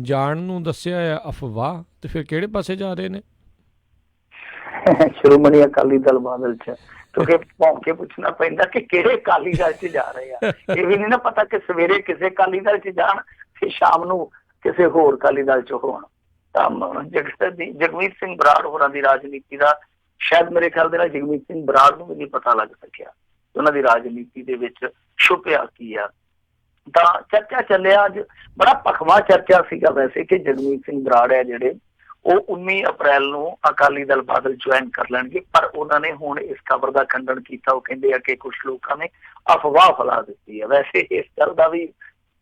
ਜਾਣ ਨੂੰ ਦੱਸਿਆ ਹੈ ਅਫਵਾਹ, ਤੇ ਫਿਰ ਕਿਹੜੇ ਪਾਸੇ ਜਾ ਰਹੇ ਨੇ? ਸ਼੍ਰੋਮਣੀ ਅਕਾਲੀ ਦਲ ਬਾਦਲ 'ਚ, ਕਿਉਂਕਿ ਭੌਂਕ ਕੇ ਪੁੱਛਣਾ ਪੈਂਦਾ ਕਿ ਕਿਹੜੇ ਅਕਾਲੀ ਦਲ 'ਚ ਜਾ ਰਹੇ ਆ। ਇਹ ਵੀ ਨਹੀਂ ਨਾ ਪਤਾ ਕਿ ਸਵੇਰੇ ਕਿਸੇ ਅਕਾਲੀ ਦਲ 'ਚ ਜਾਣ ਤੇ ਸ਼ਾਮ ਨੂੰ ਕਿਸੇ ਹੋਰ ਅਕਾਲੀ ਦਲ 'ਚ ਹੋਣ। ਤਾਂ ਜਗਮੀਤ ਸਿੰਘ ਬਰਾੜ ਹੋਰਾਂ ਦੀ ਰਾਜਨੀਤੀ ਦਾ ਸ਼ਾਇਦ ਮੇਰੇ ਖਿਆਲ ਦੇ ਨਾਲ ਜਗਮੀਤ ਸਿੰਘ ਬਰਾੜ ਨੂੰ ਵੀ ਨਹੀਂ ਪਤਾ ਲੱਗ ਸਕਿਆ ਉਹਨਾਂ ਦੀ ਰਾਜਨੀਤੀ ਦੇ ਵਿੱਚ ਛੁਪਿਆ ਕੀ ਆ। ਤਾਂ ਚਰਚਾ ਚੱਲਿਆ, ਅੱਜ ਬੜਾ ਭਖਵਾ ਚਰਚਾ ਸੀਗਾ ਵੈਸੇ ਕਿ ਜਗਮੀਤ ਸਿੰਘ ਬਰਾੜ ਹੈ ਜਿਹੜੇ ਉਹ 19 ਅਪ੍ਰੈਲ ਨੂੰ ਅਕਾਲੀ ਦਲ ਬਾਦਲ ਜੁਆਇਨ ਕਰ ਲੈਣਗੇ। ਪਰ ਉਹਨਾਂ ਨੇ ਹੁਣ ਇਸ ਖਬਰ ਦਾ ਖੰਡਨ ਕੀਤਾ। ਉਹ ਕਹਿੰਦੇ ਆ ਕਿ ਕੁਝ ਲੋਕਾਂ ਨੇ ਅਫਵਾਹ ਫੈਲਾ ਦਿੱਤੀ ਹੈ। ਵੈਸੇ ਇਸ ਗੱਲ ਦਾ ਵੀ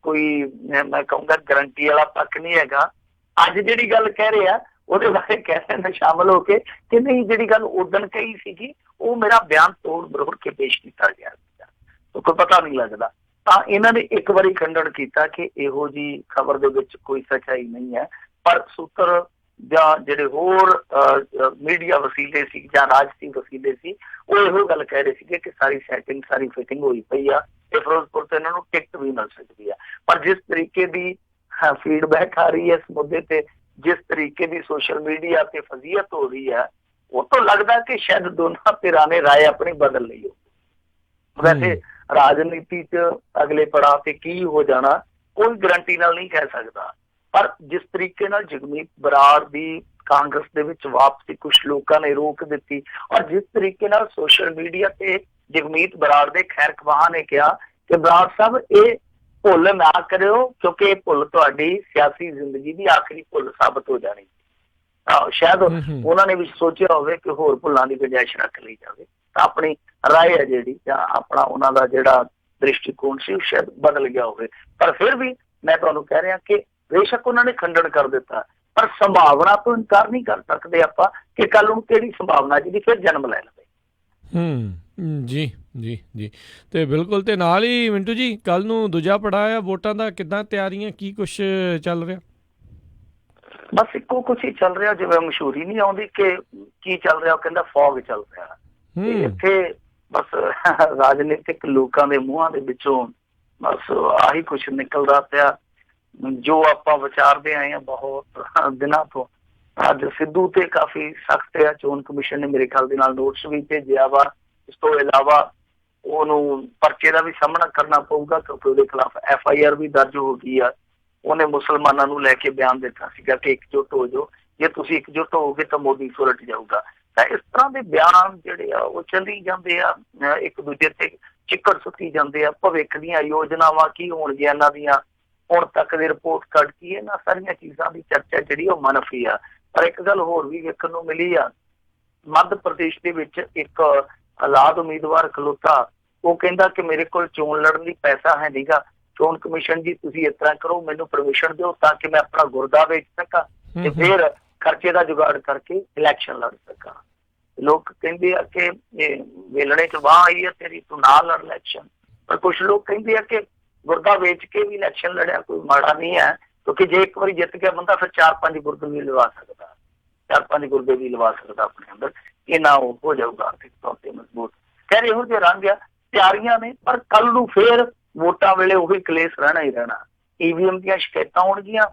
ਕੋਈ ਮੈਂ ਕਹੂੰਗਾ ਗਰੰਟੀ ਵਾਲਾ ਪੱਖ ਨਹੀਂ ਹੈਗਾ। ਅੱਜ ਜਿਹੜੀ ਗੱਲ ਕਹਿ ਰਹੇ ਆ ਉਹਦੇ ਬਾਰੇ ਕਹਿ ਰਹੇ ਨੇ ਸ਼ਾਮਲ ਹੋ ਕੇ ਕਿ ਨਹੀਂ, ਜਿਹੜੀ ਗੱਲ ਉਦਣ ਕਹੀ ਸੀਗੀ ਉਹ ਮੇਰਾ ਬਿਆਨ ਤੋੜ ਮਰੋੜ ਕੇ ਪੇਸ਼ ਕੀਤਾ ਗਿਆ ਸੀਗਾ, ਕੋਈ ਪਤਾ ਨਹੀਂ ਲੱਗਦਾ। ਤਾਂ ਇਹਨਾਂ ਨੇ ਇੱਕ ਵਾਰੀ ਖੰਡਨ ਕੀਤਾ ਕਿ ਇਹੋ ਜੀ ਖਬਰ ਦੇ ਵਿੱਚ ਕੋਈ ਸੱਚਾਈ ਨਹੀਂ ਹੈ। ਪਰ ਸੂਤਰ ਜਾਂ ਜਿਹੜੇ ਹੋਰ ਮੀਡੀਆ ਵਸੀਲੇ ਸੀ ਜਾਂ ਰਾਜਸੀ ਵਸੀਲੇ ਸੀ, ਉਹ ਇਹੋ ਗੱਲ ਕਹਿ ਰਹੇ ਸੀਗੇ ਕਿ ਸਾਰੀ ਸੈਟਿੰਗ ਸਾਰੀ ਫਿਟਿੰਗ ਹੋਈ ਪਈ ਆ ਤੇ ਫਿਰੋਜ਼ਪੁਰ ਤੋਂ ਇਹਨਾਂ ਨੂੰ ਟਿਕਟ ਵੀ ਮਿਲ ਸਕਦੀ ਆ। ਪਰ ਜਿਸ ਤਰੀਕੇ ਦੀ ਫੀਡਬੈਕ ਆ ਰਹੀ ਹੈ ਇਸ ਮੁੱਦੇ ਤੇ, ਜਿਸ ਤਰੀਕੇ ਦੀ ਸੋਸ਼ਲ ਮੀਡੀਆ ਤੇ ਫਜ਼ੀਅਤ ਹੋ ਰਹੀ ਹੈ, ਉਹ ਤੋਂ ਲੱਗਦਾ ਕਿ ਸ਼ਾਇਦ ਦੋਨਾਂ ਧਿਰਾਂ ਨੇ ਰਾਏ ਆਪਣੀ ਬਦਲ ਲਈ ਹੋ। ਵੈਸੇ ਰਾਜਨੀਤੀ 'ਚ ਅਗਲੇ ਪੜਾਅ ਤੇ ਕੀ ਹੋ ਜਾਣਾ ਕੋਈ ਗਰੰਟੀ ਨਾਲ ਨਹੀਂ ਕਹਿ ਸਕਦਾ। ਪਰ ਜਿਸ ਤਰੀਕੇ ਨਾਲ ਜਗਮੀਤ ਬਰਾੜ ਦੀ ਕਾਂਗਰਸ ਦੇ ਵਿੱਚ ਵਾਪਸੀ ਕੁਝ ਲੋਕਾਂ ਨੇ ਰੋਕ ਦਿੱਤੀ, ਔਰ ਜਿਸ ਤਰੀਕੇ ਨਾਲ ਸੋਸ਼ਲ ਮੀਡੀਆ ਤੇ ਜਗਮੀਤ ਬਰਾੜ ਦੇ ਖੈਰ ਖਵਾਹ ਨੇ ਕਿਹਾ ਕਿ ਬਰਾੜ ਸਾਹਿਬ ਇਹ ਭੁੱਲ ਨਾ ਕਰਿਓ ਕਿਉਂਕਿ ਇਹ ਭੁੱਲ ਤੁਹਾਡੀ ਸਿਆਸੀ ਜ਼ਿੰਦਗੀ ਦੀ ਆਖਰੀ ਭੁੱਲ ਸਾਬਤ ਹੋ ਜਾਣੀ। ਸ਼ਾਇਦ ਉਹਨਾਂ ਨੇ ਵੀ ਸੋਚਿਆ ਹੋਵੇ ਕਿ ਹੋਰ ਭੁੱਲਾਂ ਦੀ ਗੁੰਜਾਇਸ਼ ਰੱਖ ਲਈ ਜਾਵੇ। ਤਾਂ ਆਪਣੀ ਰਾਏ ਹੈ ਜਿਹੜੀ ਜਾਂ ਆਪਣਾ ਉਹਨਾਂ ਦਾ ਜਿਹੜਾ ਦ੍ਰਿਸ਼ਟੀਕੋਣ ਸੀ ਉਹ ਸ਼ਾਇਦ ਬਦਲ ਗਿਆ ਹੋਵੇ। ਪਰ ਫਿਰ ਵੀ ਮੈਂ ਤੁਹਾਨੂੰ ਕਹਿ ਰਿਹਾ ਕਿ ਬੇਸ਼ੱਕ ਉਹਨਾਂ ਨੇ ਖੰਡਨ ਕਰ ਦਿੱਤਾ, ਪਰ ਸੰਭਾਵਨਾ ਤੋਂ ਇਨਕਾਰ ਨਹੀਂ ਕਰ ਸਕਦੇ ਆਪਾਂ ਕਿ ਕੱਲ ਨੂੰ ਕਿਹੜੀ ਸੰਭਾਵਨਾ ਜਿਹਦੀ ਫਿਰ ਜਨਮ ਲੈ ਲਵੇ। ਜੀ ਜੀ ਜੀ ਤੇ ਬਿਲਕੁਲ। ਤੇ ਨਾਲ ਹੀ ਮਿੰਟੂ ਜੀ ਕੱਲ ਨੂੰ ਦੂਜਾ ਪੜਾਅ ਆ ਵੋਟਾਂ ਦਾ, ਕਿੱਦਾਂ ਤਿਆਰੀਆਂ, ਕੀ ਕੁਛ ਚੱਲ ਰਿਹਾ? ਬਸ ਇੱਕੋ ਕੁਛ ਹੀ ਚੱਲ ਰਿਹਾ, ਜਿਵੇਂ ਮਸ਼ਹੂਰੀ ਨਹੀਂ ਆਉਂਦੀ ਕਿ ਕੀ ਚੱਲ ਰਿਹਾ, ਉਹ ਕਹਿੰਦਾ ਫੌਗ ਚੱਲ ਰਿਹਾ। ਇੱਥੇ ਬਸ ਰਾਜਨੀਤਿਕ ਲੋਕਾਂ ਦੇ ਮੂੰਹਾਂ ਦੇ ਵਿੱਚੋਂ ਬਸ ਆਹੀ ਕੁਛ ਨਿਕਲਦਾ ਪਿਆ ਜੋ ਆਪਾਂ ਵਿਚਾਰਦੇ ਆਏ ਹਾਂ ਬਹੁਤ ਦਿਨਾਂ ਤੋਂ। ਅੱਜ ਸਿੱਧੂ ਤੇ ਕਾਫੀ ਸਖਤ ਹੈ, ਚੋਣ ਕਮਿਸ਼ਨ ਨੇ ਮੇਰੇ ਖਿਆਲ ਦੇ ਨਾਲ ਨੋਟਿਸ ਵੀ ਭੇਜਿਆ ਵਾ। ਇਸ ਤੋਂ ਇਲਾਵਾ ਉਹਨੂੰ ਪਰਚੇ ਦਾ ਵੀ ਸਾਹਮਣਾ ਕਰਨਾ ਪਊਗਾ ਕਿਉਂਕਿ ਉਹਦੇ ਖਿਲਾਫ FIR ਵੀ ਦਰਜ ਹੋ ਗਈ ਆ। ਉਹਨੇ ਮੁਸਲਮਾਨਾਂ ਨੂੰ ਲੈ ਕੇ ਬਿਆਨ ਦਿੱਤਾ ਸੀਗਾ ਕਿ ਇਕਜੁੱਟ ਹੋ ਜਾਓ, ਜੇ ਤੁਸੀਂ ਇਕਜੁੱਟ ਹੋਗੇ ਤਾਂ ਮੋਦੀ ਸੁਲਟ ਜਾਊਗਾ। ਤਾਂ ਇਸ ਤਰ੍ਹਾਂ ਦੇ ਬਿਆਨ ਜਿਹੜੇ ਆ ਉਹ ਚੱਲੀ ਜਾਂਦੇ ਆ, ਇੱਕ ਦੂਜੇ ਤੇ ਚਿੱਕੜ ਸੁੱਟੀ ਜਾਂਦੇ ਆ। ਭਵਿੱਖ ਦੀਆਂ ਯੋਜਨਾਵਾਂ ਕੀ ਹੋਣਗੀਆਂ ਇਹਨਾਂ ਦੀਆਂ, ਹੁਣ ਤੱਕ ਦੀ ਰਿਪੋਰਟ ਕੱਢ ਕੇ ਇਹਨਾਂ ਸਾਰੀਆਂ ਚੀਜ਼ਾਂ ਦੀ ਚਰਚਾ ਜਿਹੜੀ ਉਹ ਮਨਫੀ ਆ। ਪਰ ਇੱਕ ਗੱਲ ਹੋਰ ਵੀ ਵੇਖਣ ਨੂੰ ਮਿਲੀ ਆ, ਮੱਧ ਪ੍ਰਦੇਸ਼ ਦੇ ਵਿੱਚ ਇੱਕ ਔਲਾਦ ਉਮੀਦਵਾਰ ਖਲੋਤਾ, ਉਹ ਕਹਿੰਦਾ ਕਿ ਮੇਰੇ ਕੋਲ ਚੋਣ ਲੜਨ ਲਈ ਪੈਸਾ ਹੈ ਨਹੀਂਗਾ, ਚੋਣ ਕਮਿਸ਼ਨ ਜੀ ਤੁਸੀਂ ਇਸ ਤਰ੍ਹਾਂ ਕਰੋ, ਮੈਨੂੰ ਪਰਮਿਸ਼ਨ ਦਿਓ ਤਾਂ ਕਿ ਮੈਂ ਆਪਣਾ ਗੁਰਦਾ ਵੇਚ ਸਕਾਂ ਤੇ ਫਿਰ ਖਰਚੇ ਦਾ ਜੁਗਾੜ ਕਰਕੇ ਇਲੈਕਸ਼ਨ ਲੜ ਸਕਾਂ। ਲੋਕ ਕਹਿੰਦੇ ਆ ਕਿ ਵੇਲਣੇ ਚ ਵਾਹ ਆਈ ਹੈ ਤੇਰੀ, ਤੂੰ ਨਾ ਲੜ ਇਲੈਕਸ਼ਨ। ਪਰ ਕੁਛ ਲੋਕ ਕਹਿੰਦੇ ਆ ਕਿ ਗੁਰਦਾ ਵੇਚ ਕੇ ਵੀ ਇਲੈਕਸ਼ਨ ਲੜਿਆ ਕੋਈ ਮਾੜਾ ਨਹੀਂ ਹੈ, ਕਿਉਂਕਿ ਜੇ ਇੱਕ ਵਾਰੀ ਜਿੱਤ ਗਿਆ ਬੰਦਾ ਫਿਰ 4-5 ਗੁਰਦੇ ਵੀ ਲਵਾ ਸਕਦਾ, 4-5 ਗੁਰਦੇ ਵੀ ਲਵਾ ਸਕਦਾ ਆਪਣੇ ਅੰਦਰ, ਇਹ ਨਾ ਹੋ ਜਾਊਗਾ ਆਰਥਿਕ ਤੌਰ ਤੇ ਮਜ਼ਬੂਤ। ਖੈਰ ਇਹੋ ਜਿਹੇ ਰੰਗ ਆ, ਤਿਆਰੀਆਂ ਨੇ। ਪਰ ਕੱਲ ਨੂੰ ਫੇਰ ਵੋਟਾਂ ਵੇਲੇ ਉਹੀ ਕਲੇਸ਼ ਰਹਿਣਾ ਹੀ ਰਹਿਣਾ। EVM ਦੀਆਂ ਸ਼ਿਕਾਇਤਾਂ ਹੋਣਗੀਆਂ,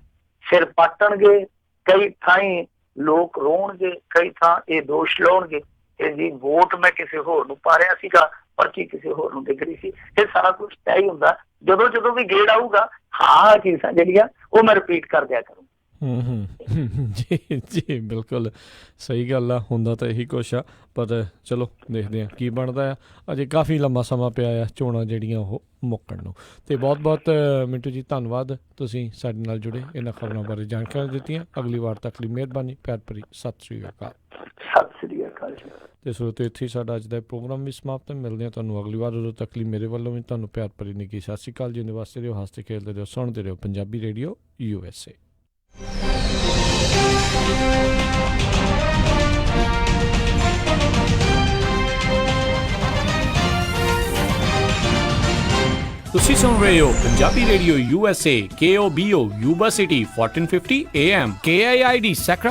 ਸਿਰ ਪਾਟਣਗੇ, ਕਈ ਥਾਈਂ ਲੋਕ ਰੋਣਗੇ, ਕਈ ਥਾਂ ਇਹ ਦੋਸ਼ ਲਾਉਣਗੇ ਕਿ ਜੀ ਵੋਟ ਮੈਂ ਕਿਸੇ ਹੋਰ ਨੂੰ ਪਾ ਰਿਹਾ ਸੀਗਾ, ਪਰਚੀ ਕਿਸੇ ਹੋਰ ਨੂੰ ਡਿੱਗ ਰਹੀ ਸੀ। ਇਹ ਸਾਰਾ ਕੁਛ ਤੈਅ ਹੀ ਹੁੰਦਾ। ਜਦੋਂ ਜਦੋਂ ਵੀ ਗੇੜ ਆਊਗਾ ਹਾਂ ਚੀਜ਼ਾਂ ਜਿਹੜੀਆਂ ਉਹ ਮੈਂ ਰਿਪੀਟ ਕਰ ਦਿਆ ਕਰੂੰ। ਜੀ ਜੀ ਬਿਲਕੁਲ ਸਹੀ ਗੱਲ ਆ, ਹੁੰਦਾ ਤਾਂ ਇਹੀ ਕੁਛ ਆ। ਪਰ ਚਲੋ ਦੇਖਦੇ ਹਾਂ ਕੀ ਬਣਦਾ ਆ। ਅਜੇ ਕਾਫੀ ਲੰਮਾ ਸਮਾਂ ਪਿਆ ਆ ਚੋਣਾਂ ਜਿਹੜੀਆਂ ਉਹ ਮੁੱਕਣ ਨੂੰ। ਅਤੇ ਬਹੁਤ ਬਹੁਤ ਮਿੰਟੂ ਜੀ ਧੰਨਵਾਦ, ਤੁਸੀਂ ਸਾਡੇ ਨਾਲ ਜੁੜੇ, ਇਹਨਾਂ ਖਬਰਾਂ ਬਾਰੇ ਜਾਣਕਾਰੀ ਦਿੱਤੀਆਂ। ਅਗਲੀ ਵਾਰ ਤੱਕ ਲਈ ਮਿਹਰਬਾਨੀ, ਪਿਆਰ ਭਰੀ ਸਤਿ ਸ਼੍ਰੀ ਅਕਾਲ। ਸਤਿ ਸ਼੍ਰੀ ਅਕਾਲ ਜੀ। ਅਤੇ ਸਰੋਤਿਓ ਇੱਥੇ ਹੀ ਸਾਡਾ ਅੱਜ ਦਾ ਪ੍ਰੋਗਰਾਮ ਵੀ ਸਮਾਪਤ ਹੈ। ਮਿਲਦੇ ਹਾਂ ਤੁਹਾਨੂੰ ਅਗਲੀ ਵਾਰ। ਉਦੋਂ ਤੱਕ ਲਈ ਮੇਰੇ ਵੱਲੋਂ ਵੀ ਤੁਹਾਨੂੰ ਪਿਆਰ ਭਰੀ ਨਿੱਘੀ ਸਤਿ ਸ਼੍ਰੀ ਅਕਾਲ। ਜਿਉਂਦੇ ਵਾਸਤੇ ਰਹੋ, ਹੱਸਦੇ ਖੇਡਦੇ ਰਹੋ, ਸੁਣਦੇ ਰਹੋ ਪੰਜਾਬੀ ਰੇਡੀਓ USA। ਤੁਸੀਂ ਸੁਣ ਰਹੇ ਹੋ Punjabi radio USA KOBO Yuba city 1450 AM KIID ਸੈਕਰਾ